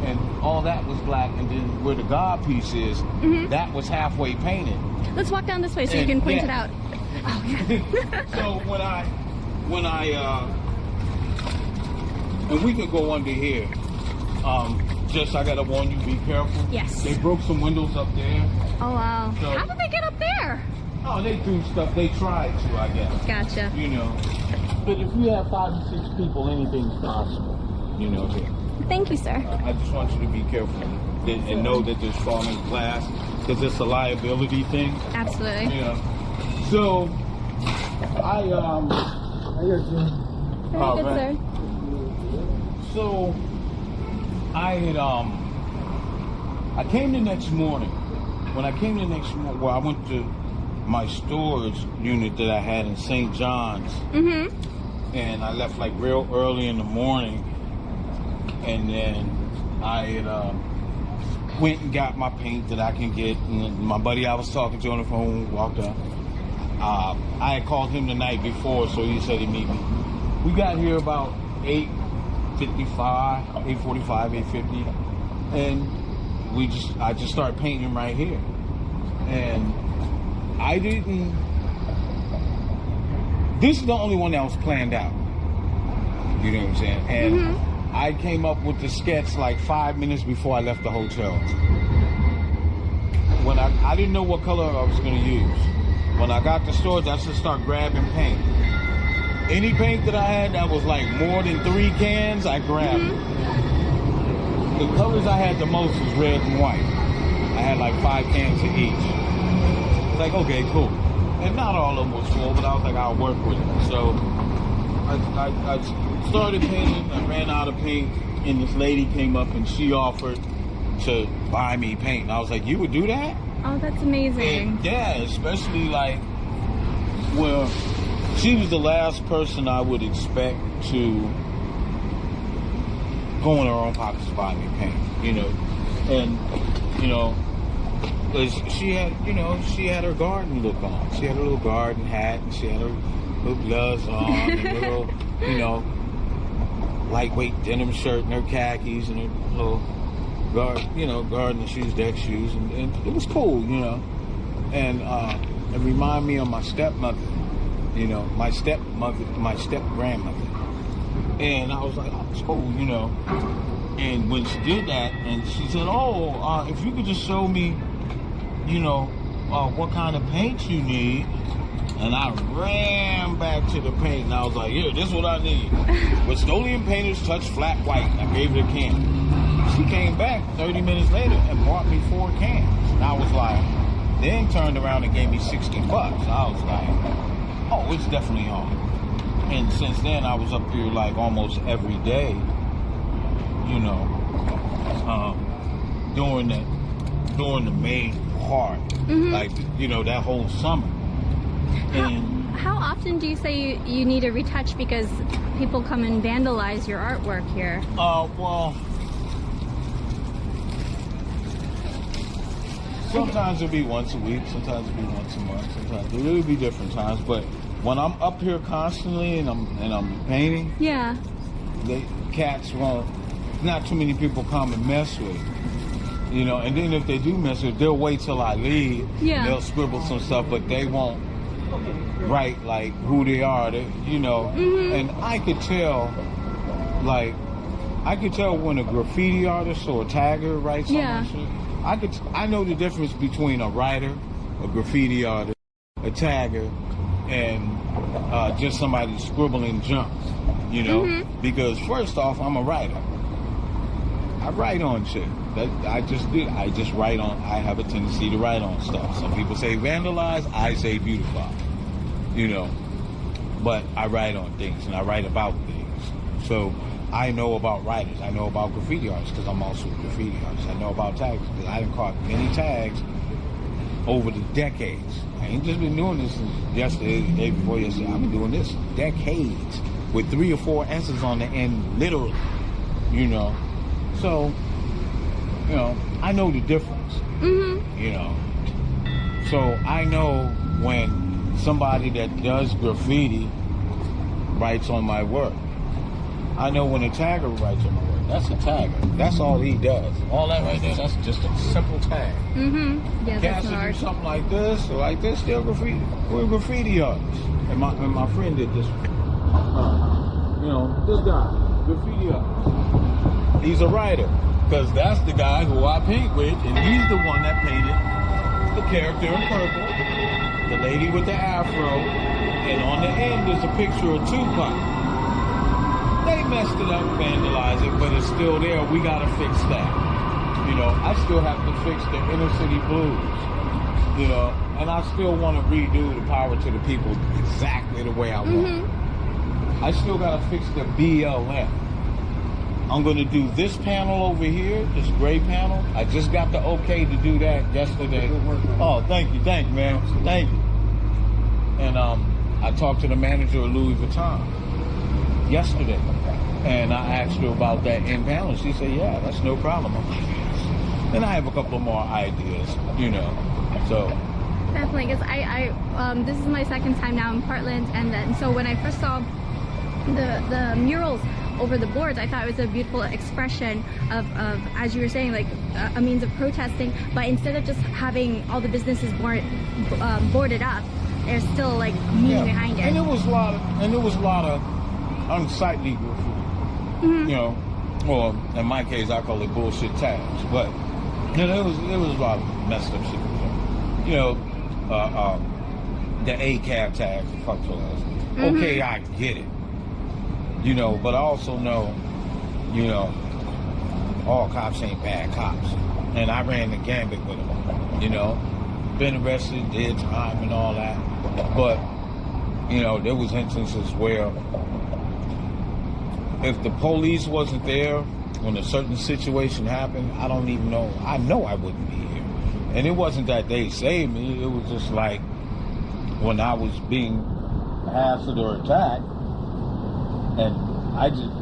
and all that was black, and then where the God piece is, that was halfway painted. Let's walk down this way so you can point it out. Oh, yeah. So when I and we could go under here. Just I gotta warn you, be careful. Yes. They broke some windows up there. Oh wow. So, how did they get up there? Oh, they do stuff. They tried to, I guess. Gotcha. You know. But if you have 5 or 6 people, anything's possible. You know. Thank you, sir. I just want you to be careful and know that there's falling glass because it's a liability thing. Absolutely. Yeah. So I Very good, sir. So I had I came the next morning. When I came the next morning, well, I went to my storage unit that I had in St. John's, and I left like real early in the morning, and then I had went and got my paint that I can get. And my buddy I was talking to on the phone walked up. I had called him the night before, so he said he'd meet me. We got here about 8:55, 8:45, 8:50, and I just started painting right here, and this is the only one that was planned out. You know what I'm saying? And I came up with the sketch like 5 minutes before I left the hotel. When I didn't know what color I was going to use. When I got to storage, I just started grabbing paint. Any paint that I had that was like more than 3 cans, I grabbed it. The colors I had the most was red and white. I had like 5 cans of each. Like, okay, cool. And not all of them was full, but I was like, I'll work with it. So I started painting, I ran out of paint, and this lady came up and she offered to buy me paint. And I was like, you would do that? Oh, that's amazing. And yeah, especially like, well, she was the last person I would expect to go in her own pockets to buy me paint, you know. And, you know, she had her garden look on. She had a little garden hat, and she had her little gloves on, and a little, you know, lightweight denim shirt, and her khakis, and her little garden shoes, deck shoes, and it was cool, you know. And it reminded me of my stepmother, you know, my step grandmother. And I was like, oh, it's cool, you know. And when she did that, and she said, oh, if you could just show me, you know, what kind of paint you need. And I ran back to the paint, and I was like, yeah, this is what I need. Rust-Oleum Painters Touch Flat White. And I gave her a can. She came back 30 minutes later and bought me 4 cans. And I was like, then turned around and gave me $60. I was like, oh, it's definitely on. And since then, I was up here like almost every day, you know, during the May hard, like, you know, that whole summer. And How often do you say you need a retouch because people come and vandalize your artwork here? well, sometimes it'll be once a week, sometimes it'll be once a month, sometimes it'll be different times. But when I'm up here constantly and I'm painting, Yeah. the cats won't. Not too many people come and mess with it, you know. And then if they do mess with it, they'll wait till I leave. Yeah. They'll scribble some stuff, but they won't write like who they are. They, you know. And I could tell, like, when a graffiti artist or a tagger writes something. Yeah. I know the difference between a writer, a graffiti artist, a tagger, and just somebody scribbling junk, you know? Because first off, I'm a writer. I write on shit. I just write on, I have a tendency to write on stuff. Some people say vandalize, I say beautify, you know? But I write on things and I write about things. So I know about writers. I know about graffiti artists because I'm also a graffiti artist. I know about tags because I done caught many tags over the decades. I ain't just been doing this since yesterday, the day before yesterday. I've been doing this decades with 3 or 4 S's on the end, literally, you know. So, you know, I know the difference, you know. So I know when somebody that does graffiti writes on my work. I know when a tagger writes on my work. That's a tagger. That's all he does. All that right there, that's just a simple tag. Yeah, Cats that's that do hard. something like this or like this, they're graffiti. We're graffiti artists. And my friend did this. You know, this guy, graffiti artist. He's a writer. Because that's the guy who I paint with, and he's the one that painted the character in purple, the lady with the afro, and on the end is a picture of Tupac. They messed it up, vandalized it, but it's still there. We gotta fix that. You know, I still have to fix the inner city blues. You know, and I still want to redo the Power to the People exactly the way I want. I still gotta fix the BLM. I'm gonna do this panel over here, this gray panel. I just got the okay to do that yesterday. Oh, thank you, man. Thank you. And I talked to the manager of Louis Vuitton yesterday, and I asked her about that in panel. She said, "Yeah, that's no problem." I'm like, yes. And I have a couple more ideas, you know. So Definitely, because I this is my second time now in Portland, and then so when I first saw the murals over the boards, I thought it was a beautiful expression of as you were saying, like a means of protesting. But instead of just having all the businesses boarded up, there's still like meaning behind it. And there was a lot of unsightly graffiti. You know, or in my case, I call it bullshit tags. But you know, there was a lot of messed up shit. You know, the ACAB tags, fuck your ass. Okay, I get it. You know, but I also know, you know, all cops ain't bad cops. And I ran the gambit with them, you know. Been arrested, did time and all that. But, you know, there was instances where if the police wasn't there when a certain situation happened, I don't even know. I know I wouldn't be here. And it wasn't that they saved me. It was just like when I was being hassled or attacked, and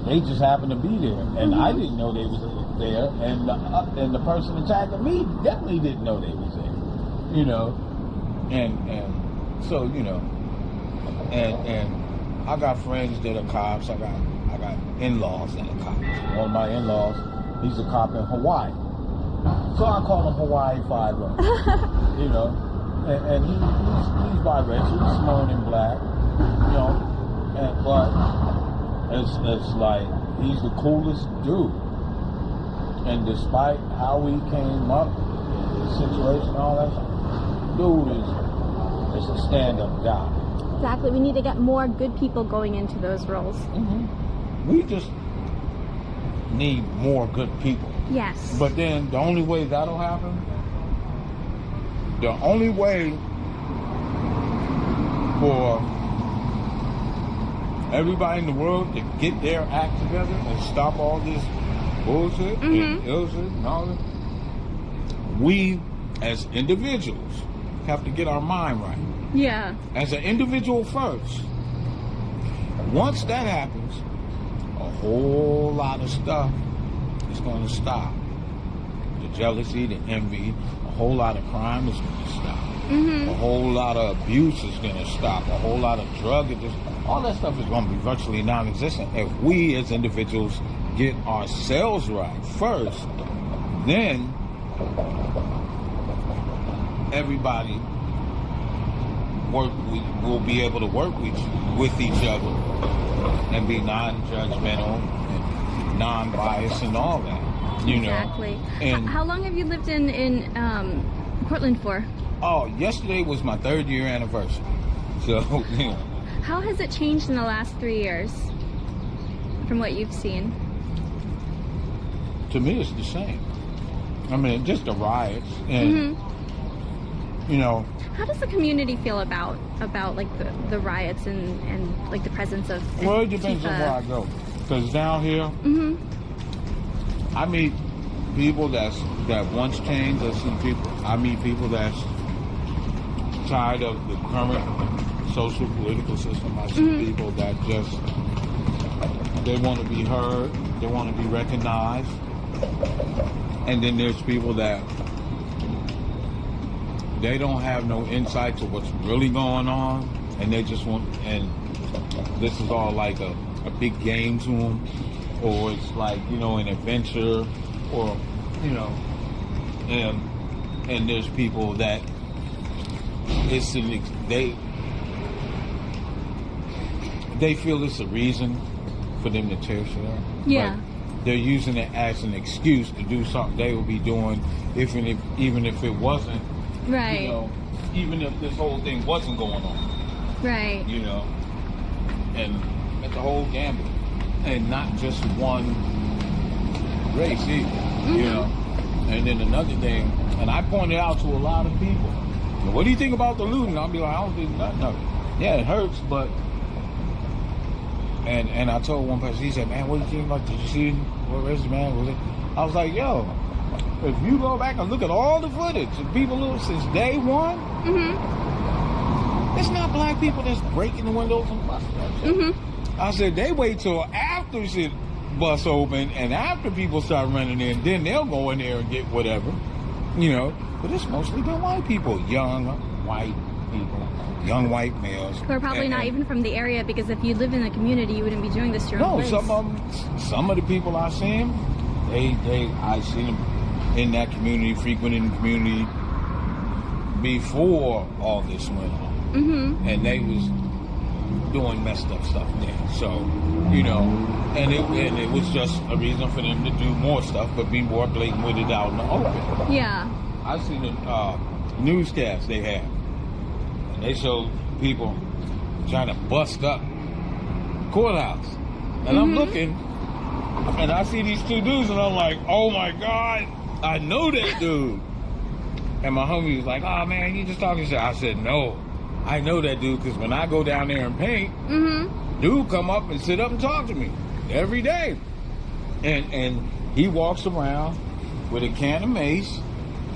they just happened to be there, and I didn't know they was there, and the person attacking me definitely didn't know they was there, you know, and so you know, and I got friends that are cops. I got in-laws that are cops. One of my in-laws, he's a cop in Hawaii, so I call him Hawaii 5-0, you know, and he's biracial, he's smart and black, you know, but. It's like he's the coolest dude, and despite how we came up, the situation, all that stuff, dude is a stand-up guy. Exactly. We need to get more good people going into those roles. We just need more good people. Yes. But then the only way that'll happen, the only way for everybody in the world to get their act together and stop all this bullshit and illshit and all that, we as individuals, have to get our mind right. Yeah. As an individual first. Once that happens, a whole lot of stuff is going to stop. The jealousy, the envy, a whole lot of crime is going to stop. A whole lot of abuse is going to stop. A whole lot of drug abuse. All that stuff is going to be virtually non-existent if we as individuals get ourselves right first. Then everybody will be able to work with each other and be non-judgmental and non-biased and all that. You Exactly. know. And How long have you lived in Portland for? oh, yesterday was my 3rd year anniversary. So, you know. How has it changed in the last 3 years from what you've seen? To me, it's the same. I mean, just the riots and, you know. How does the community feel about like the riots and like the presence of Well, it depends on where I go. Because down here, I meet people that once changed. I meet people that's tired of the current social political system. I see people that just, they want to be heard, they want to be recognized. And then there's people that they don't have no insight to what's really going on, and they just want, and this is all like a big game to them, or it's like, you know, an adventure, or, you know, and there's people that it's they feel it's a reason for them to tear shit up. Yeah. Like, they're using it as an excuse to do something they would be doing even if it wasn't. Right. You know, even if this whole thing wasn't going on. Right. You know, and it's a whole gamble, and not just one race either. You know, and then another thing, and I pointed out to a lot of people, what do you think about the looting? I'll be like, I don't think nothing of it. Yeah, it hurts, but. And I told one person, he said, man, what do you think about, did you see what is it, man? Was it? I was like, yo, if you go back and look at all the footage of people since day one, it's not black people that's breaking the windows and busting that shit. I said, they wait till after shit busts open and after people start running in, then they'll go in there and get whatever, you know. But it's mostly been white people, young white people. Young white males. Who are probably not even from the area, because if you live in the community, you wouldn't be doing this to your own place. Some of the people I seen, I seen them in that community, frequenting the community before all this went on. And they was doing messed up stuff there. So, you know, and it was just a reason for them to do more stuff, but be more blatant with it out in the open. Yeah. I seen the newscast they had. They showed people trying to bust up courthouse. And I'm looking, and I see these two dudes, and I'm like, oh my God, I know that dude. And my homie was like, oh man, you just talking shit. I said, no, I know that dude, because when I go down there and paint, dude come up and sit up and talk to me every day. And he walks around with a can of mace,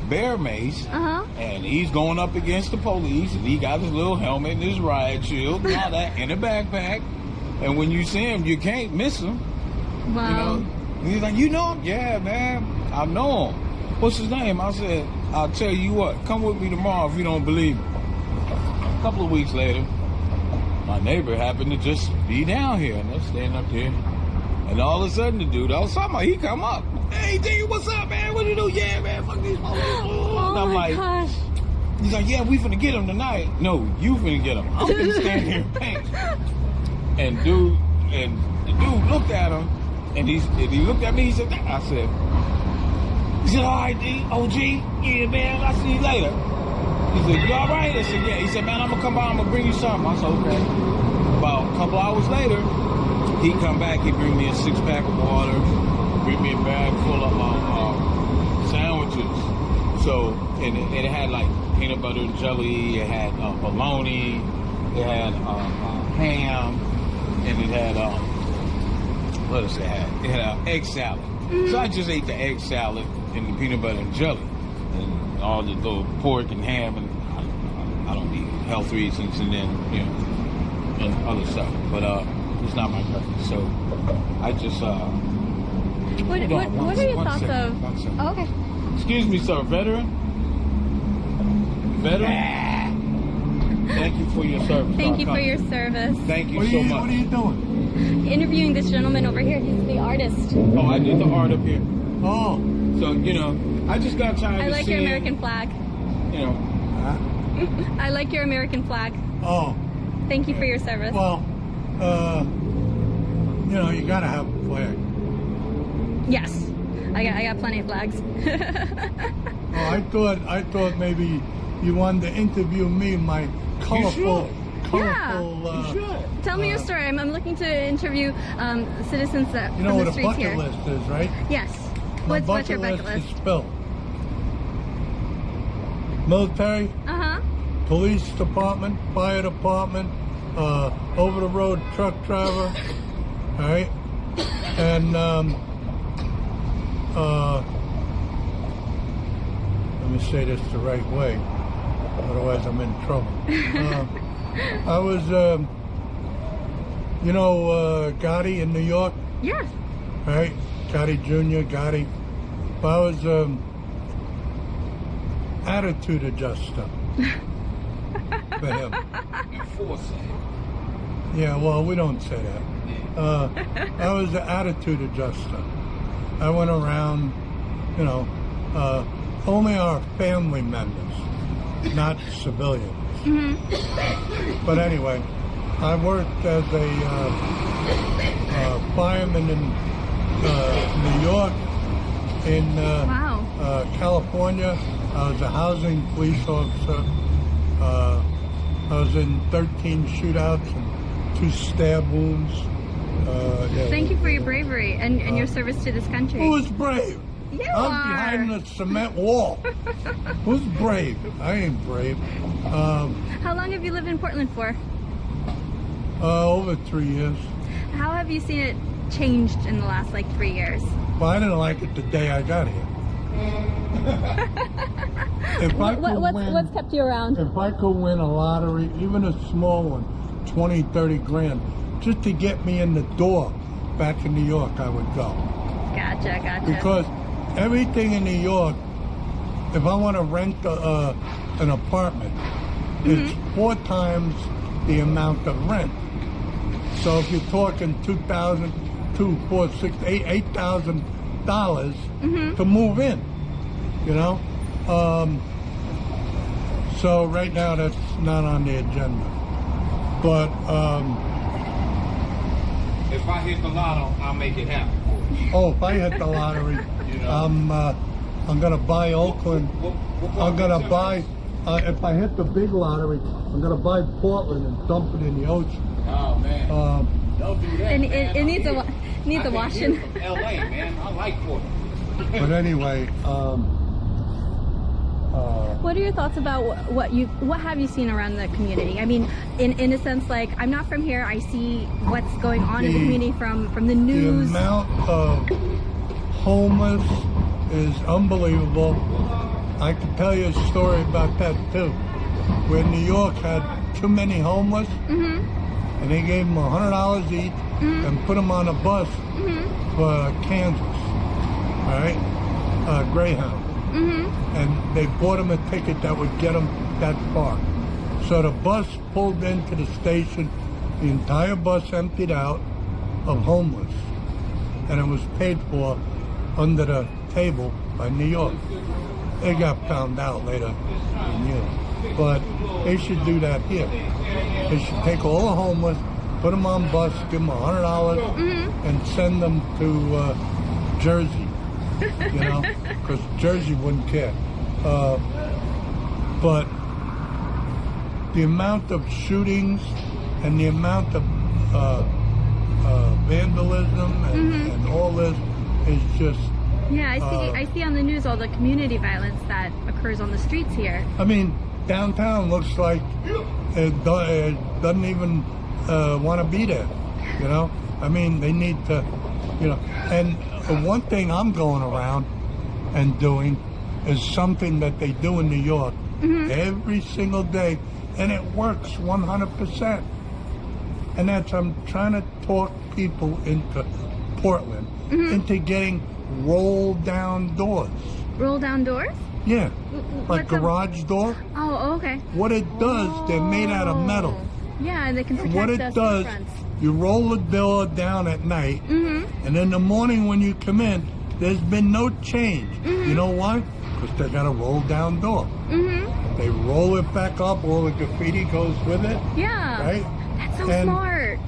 bear mace, and he's going up against the police, and he got his little helmet and his riot shield and all that in a backpack. And when you see him, you can't miss him. Wow. You know? And he's like, you know him? Yeah, man, I know him. What's his name? I said, I'll tell you what, come with me tomorrow if you don't believe me. A couple of weeks later, my neighbor happened to just be down here, and they're standing up here. And all of a sudden, the dude I was talking about, he come up. Hey, Daniel, what's up, man? What you do? Yeah, man, fuck these motherfuckers. And I'm like, gosh. He's like, yeah, we finna get him tonight. No, you finna get him. I'm finna stand here and paint. And the dude looked at him, and he looked at me, he said, I said, he said, all right, D, OG, yeah, man, I'll see you later. He said, you all right? I said, yeah. He said, man, I'm gonna come by, I'm gonna bring you something. I said, okay. About a couple hours later, he come back, he bring me a 6-pack of water, bring me a bag full of sandwiches. So, and it had like peanut butter and jelly, it had bologna, it had ham, and it had, what else it had? It had egg salad. So I just ate the egg salad and the peanut butter and jelly. all the little pork and ham, and I don't eat health reasons, and then and other stuff. But it's not my preference. So I just What are your thoughts of? Oh, okay. Excuse me, sir, veteran. Thank you for your service. Thank you for your service. Thank you so much. What are you doing? Interviewing this gentleman over here. He's the artist. Oh, I did the art up here. Oh, So, I just got tired I of like your seeing, American flag. I like your American flag. oh. Thank you for your service. Well, you gotta have a flag. Yes, I got plenty of flags. Oh, I thought maybe you wanted to interview me, my colorful. Tell me your story. I'm looking to interview citizens that You know from what the a streets bucket here. list is, right? Yes. My What's your bucket list list? is spelled military, police department, fire department, over the road truck driver, all right, and let me say this the right way, otherwise I'm in trouble. I was, Gotti in New York, Yes. right? Gotti Jr., Gotti. I was attitude adjuster for him. Yeah, well, we don't say that. I was the attitude adjuster. I went around, only our family members, not civilians. But anyway, I worked as a fireman in New York, in California. I was a housing police officer. I was in 13 shootouts and 2 stab wounds. Thank you for your bravery and your service to this country. Who was brave? You I'm are. behind the cement wall. Who's brave? I ain't brave. How long have you lived in Portland for? Over 3 years. How have you seen it changed in the last 3 years? Well, I didn't like it the day I got here. If I could win, What's kept you around? if I could win a lottery, even a small one, 20, 30 grand, just to get me in the door back in New York, I would go. Gotcha. Because everything in New York, if I want to rent an apartment, it's 4 times the amount of rent. So if you're talking $2,000, $2,000, $4,000, $6,000, $8,000 to move in, so right now that's not on the agenda. But If I hit the lotto, I'll make it happen. if I hit the lottery, I'm gonna buy Oakland. I'm gonna buy. If I hit the big lottery, I'm gonna buy Portland and dump it in the ocean. Oh, man. Don't do that, man. It needs a I washing. came from LA, man. I like Portland. But anyway, What are your thoughts about what have you seen around the community? I mean, in a sense, I'm not from here. I see what's going on in the community from the the news. amount of homeless is unbelievable. I can tell you a story about that too. Where New York had too many homeless, and they gave them $100 each and put them on a bus for Kansas, all right, Greyhound. And they bought them a ticket that would get them that far. So the bus pulled into the station, the entire bus emptied out of homeless, and it was paid for under the table by New York. They got found out later in years. But they should do that here. They should take all the homeless, put them on bus, give them $100, and send them to Jersey. Because Jersey wouldn't care. But the amount of shootings and the amount of vandalism and all this is just... Yeah, I see on the news all the community violence that occurs on the streets here. I mean, downtown looks like it doesn't even want to be there, I mean, they need to, and the one thing I'm going around and doing is something that they do in New York every single day, and it works 100%. And that's, I'm trying to talk people into Portland, into getting roll down doors. Roll down doors? Yeah, like what's a- garage door. Oh, okay. What it does, they're made out of metal. Yeah, and they can And protect what it us does, fronts. you roll the door down at night, and in the morning when you come in, there's been no change. You know why? Because they got a roll down door. They roll it back up, all the graffiti goes with it. Yeah. Right? That's so And smart.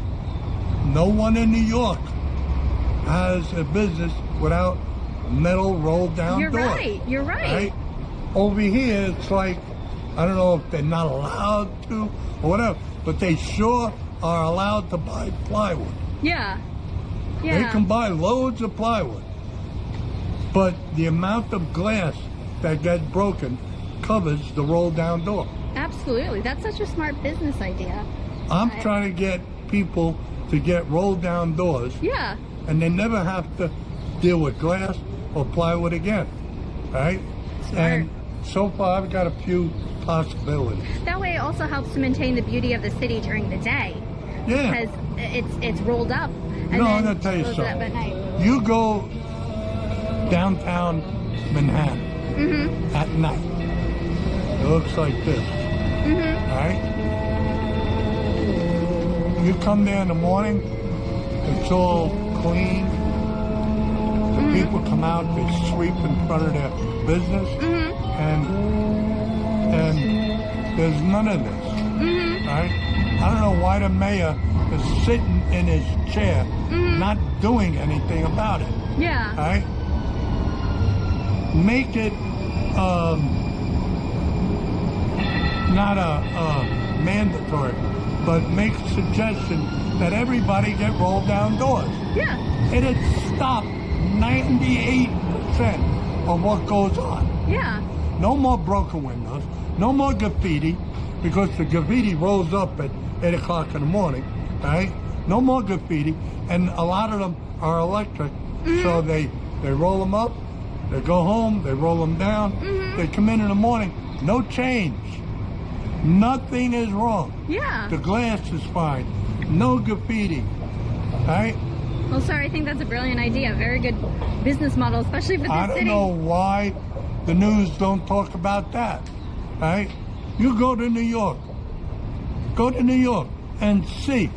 no one in New York has a business without metal roll down You're doors. right. You're right. Over here, it's like, I don't know if they're not allowed to or whatever, but they sure are allowed to buy plywood. Yeah. They Yeah. can buy loads of plywood. But the amount of glass that gets broken covers the roll down door. Absolutely. That's such a smart business idea. I'm trying to get people to get roll down doors, Yeah. and they never have to deal with glass or plywood again. Right? Smart. And so far I've got a few possibilities. That way it also helps to maintain the beauty of the city during the day. Yeah. Because it's rolled up. And No, then I'm gonna tell you close it up at night. something. You go downtown Manhattan at night. It looks like this. Right? You come there in the morning, it's all clean. The people come out, they sweep in front of their business, and there's none of this. Right? I don't know why the mayor is sitting in his chair, not doing anything about it. Yeah. Right? Make it not a mandatory, but make a suggestion that everybody get rolled down doors. Yeah. It'd stop 98% of what goes on. Yeah. No more broken windows, no more graffiti, because the graffiti rolls up at 8 o'clock in the morning, right? No more graffiti, and a lot of them are electric, so they roll them up, they go home, they roll them down, they come in the morning, no change. Nothing is wrong. Yeah. The glass is fine, no graffiti, right? Well, sir, I think that's a brilliant idea. Very good business model, especially for the I city. don't know why the news don't talk about that, right? You go to New York and see.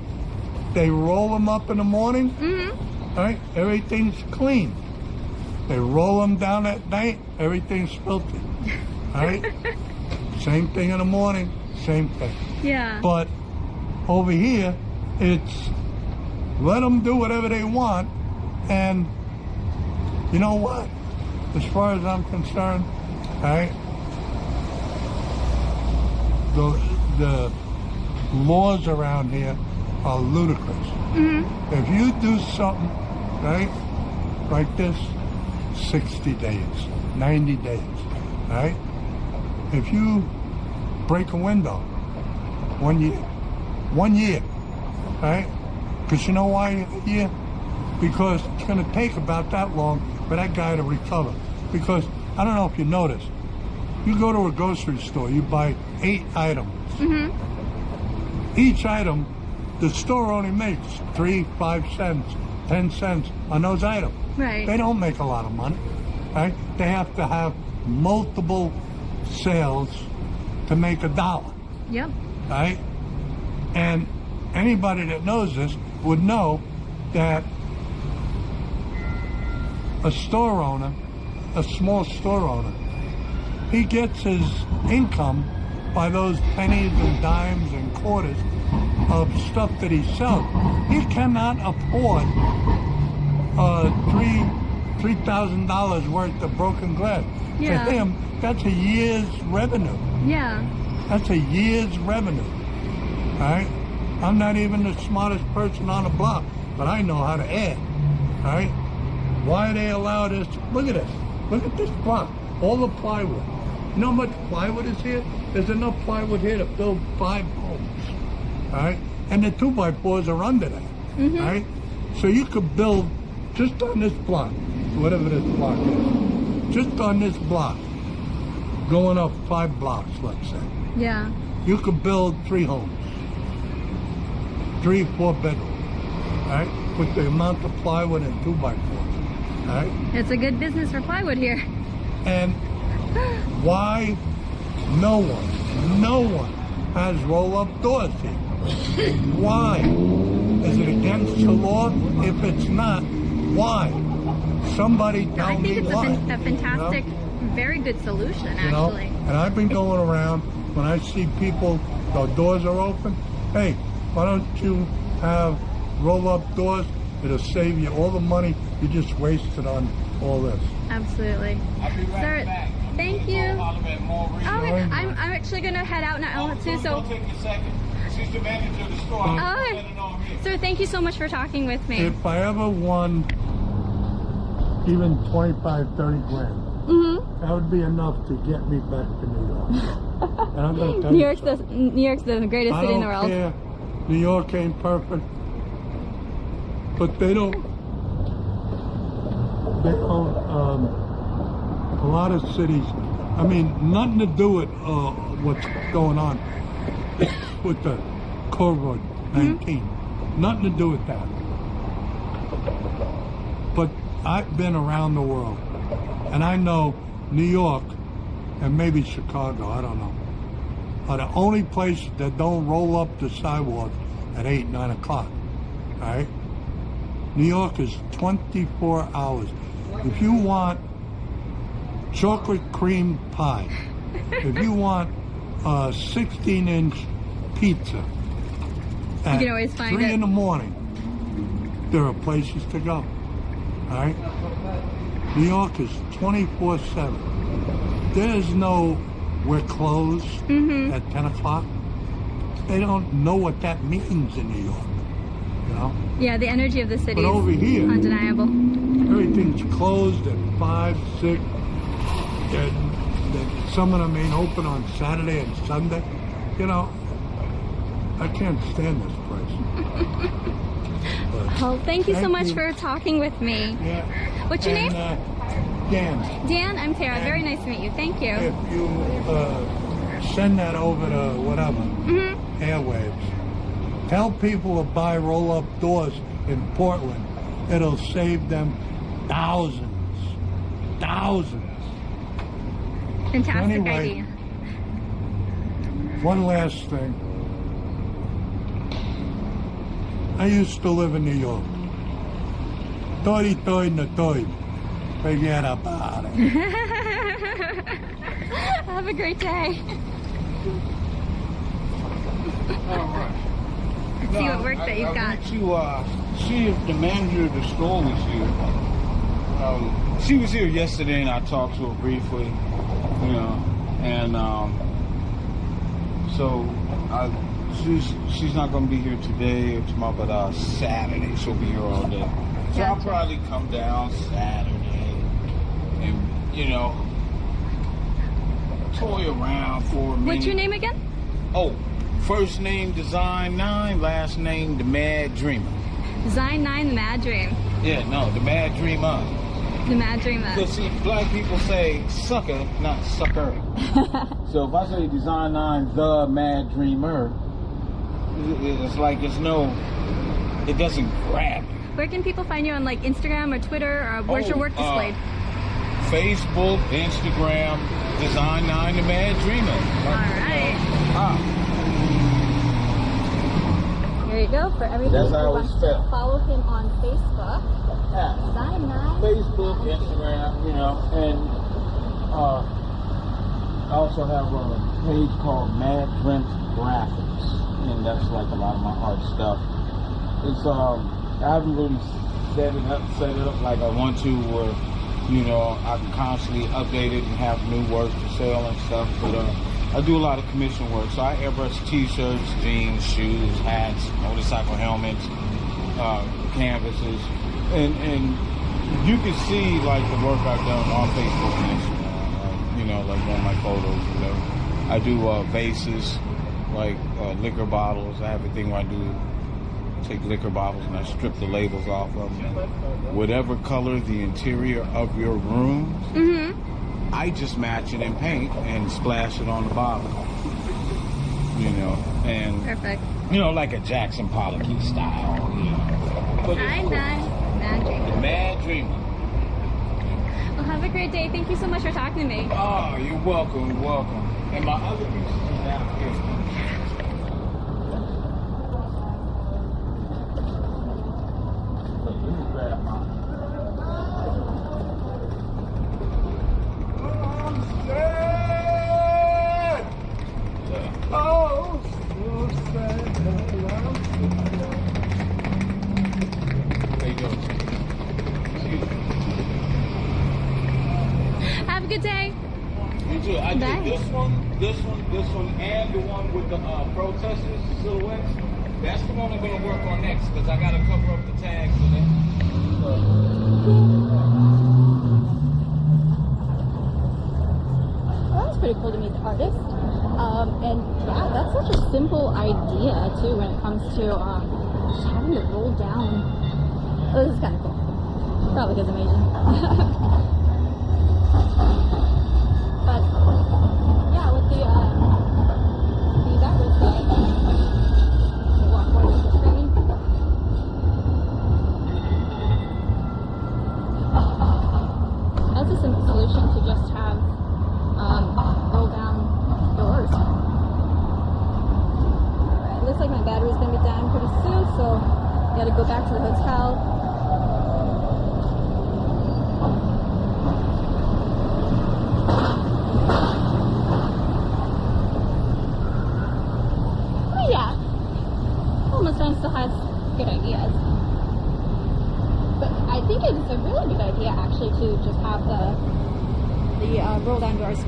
They roll them up in the morning, right? Everything's clean. They roll them down at night, everything's filthy, right? Same thing in the morning, same thing. Yeah. But over here, it's let them do whatever they want, and you know what? As far as I'm concerned, right? The laws around here are ludicrous. If you do something, right, like this, 60 days, 90 days, right? If you break a window, 1 year, right? Because you know why a year? Because it's going to take about that long for that guy to recover. Because, I don't know if you noticed, you go to a grocery store, you buy 8 items. Each item, the store only makes 3, 5 cents, 10 cents on those items. Right. They don't make a lot of money, right? They have to have multiple sales to make $1, Yep. right? And anybody that knows this would know that a store owner, a small store owner, he gets his income by those pennies and dimes and quarters of stuff that he sells. He cannot afford $3,000 worth of broken glass. Yeah. To him, that's a year's revenue. Yeah. That's a year's revenue. All right? I'm not even the smartest person on the block, but I know how to add. All right? Why they allow this? Look at this. Look at this block. All the plywood. You know how much plywood is here? There's enough plywood here to build 5 homes. All right? And the 2x4s are under that. All right? So you could build just on this block, whatever this block is, just on this block, going up 5 blocks, let's say. Yeah. You could build 3 homes, 3 4 bedrooms, right? With the amount of plywood and 2x4s, right? It's a good business for plywood here. And why no one has roll-up doors here? Why? Is it against the law? If it's not, why? Somebody tell I think me it's why. a fantastic, very good solution, You know? actually. And I've been going around, when I see people, the doors are open, hey, why don't you have roll-up doors? It'll save you all the money you just wasted on all this. Absolutely. I'll be right Sir, back. thank you. Oh, Okay, I'm actually gonna head out now too. So, take a second. She's the manager of the store. sir, thank you so much for talking with me. If I ever won even 25, 30 grand, that would be enough to get me back to New York. And I'm gonna tell New you York's something. New York's the greatest I city in the don't world. care. New York ain't perfect, but they don't. A lot of cities. I mean, nothing to do with what's going on with the COVID-19. Nothing to do with that. But I've been around the world, and I know New York and maybe Chicago, I don't know, are the only places that don't roll up the sidewalk at 8, 9 o'clock, all right? New York is 24 hours. If you want chocolate cream pie, if you want a 16-inch pizza at can always find 3 it. in the morning, there are places to go, all right? New York is 24/7. There's no, we're closed at 10 o'clock. They don't know what that means in New York, you know? Yeah, the energy of the city But over is here, undeniable. everything's closed at 5, 6, and some of them ain't open on Saturday and Sunday. You know, I can't stand this place. But Well, thank you so much you. for talking with me. Yeah. What's your And, name? Dan, Dan, I'm Tara. Very nice to meet you. Thank you. if you send that over to whatever, airwaves, tell people to buy roll-up doors in Portland. It'll save them thousands. Fantastic Anyway. idea. One last thing. I used to live in New York. Toy na toy. Forget about it. Have a great day. Let's see what work that you've got. I went to see if the manager of the store was here. She was here yesterday, and I talked to her briefly, you know, and so she's not going to be here today or tomorrow, but Saturday she'll be here all day. So I'll Gotcha. probably come down Saturday and, you know, toy around for a minute. What's your name again? Oh, first name Design 9, last name The Mad Dreamer. Design 9, the Mad Dream. Yeah, no, The Mad Dreamer. The Mad Dreamer. Because see, black people say sucker, not sucker. So if I say Design 9, The Mad Dreamer, it's like it's no, it doesn't grab. Where can people find you on like Instagram or Twitter, or where's your work displayed? Facebook, Instagram, Design 9, The Mad Dreamer. All right. There you go. For everybody That's who how wants it's to spelled. follow him on Facebook. Yeah. Design 9. Facebook, Instagram, you know, and I also have a page called Mad Dreamt Graphics, and that's like a lot of my art stuff. It's I haven't really set it up like I want to, where you know I can constantly update it and have new work to sell and stuff. But I do a lot of commission work, so I airbrush T-shirts, jeans, shoes, hats, motorcycle helmets, canvases. And you can see like the work I've done on Facebook and Instagram, you know, like one of my photos, whatever. I do vases, like liquor bottles. I have a thing where I do take liquor bottles and I strip the labels off of them. Whatever color the interior of your room, I just match it in paint and splash it on the bottom. You know, and Perfect. you know, like a Jackson Pollock-y style. You know, but I'm done. Magic. the Mad Dreamer. Well, have a great day. Thank you so much for talking to me. Oh, you're welcome. You're welcome. And my other pieces are down here. Let me grab mine. Oh, so sad. There you go. Have a good day. You too. I Nice. did this one, and the one with the protesters, the silhouettes. That's the one I'm going to work on next because I got to cover up the tags for that. Well, that was pretty cool to meet the artist. And yeah, that's such a simple idea too when it comes to just having to roll down. Oh, this is kind of cool. Probably because I'm Asian. But yeah, with the backwards side, walk away with the screen. That's a simple solution to just have roll down doors. Alright, looks like my battery's gonna be dying pretty soon, so gotta go back to the hotel. Oh yeah, almost friend still has good ideas. But I think it's a really good idea actually to just have the roll down doors.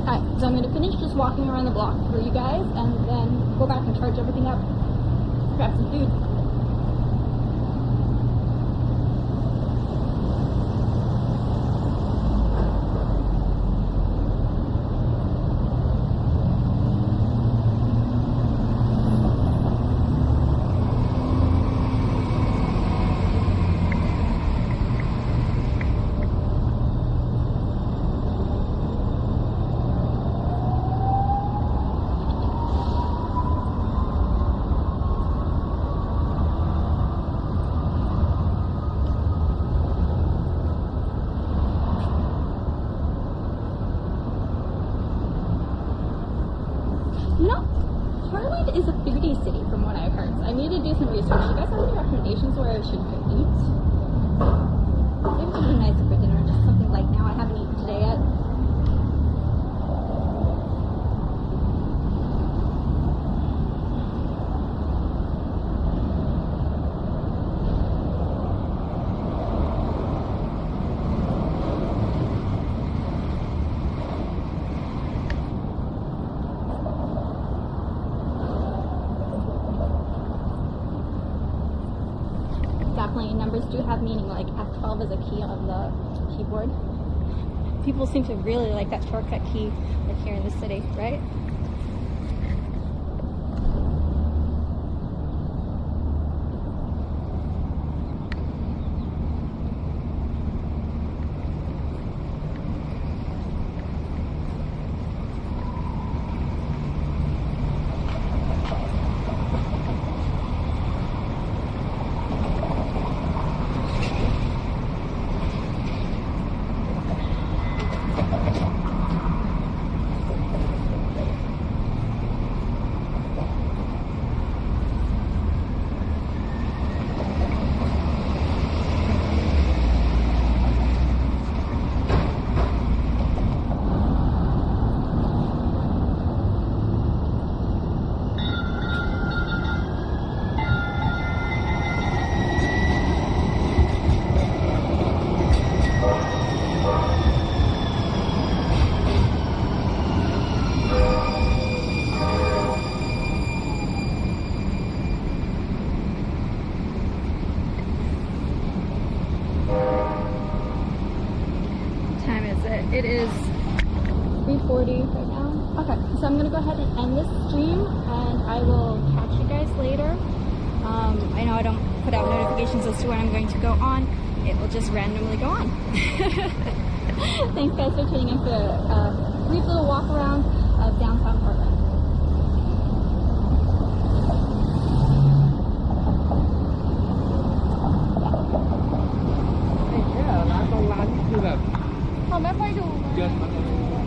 Alright, so I'm going to finish just walking around the block for you guys and then go back and charge everything up, grab some food. You know, Harlem is a foodie city from what I've heard. So I need to do some research. You guys have any recommendations where I should go eat? Maybe it would be nicer for dinner, just something like now I haven't eaten today yet. Definitely, numbers do have meaning, like F12 is a key on the keyboard. People seem to really like that shortcut key like here in the city, right? It is 3:40 right now. Okay, so I'm gonna go ahead and end this stream, and I will catch you guys later. I know I don't put out notifications as to when I'm going to go on. It will just randomly go on. Thanks guys for tuning in for a brief little walk around of downtown Portland. Yeah, ร้านตรงร้านที่คือแบบ เขาไม่ค่อยดู เดินมา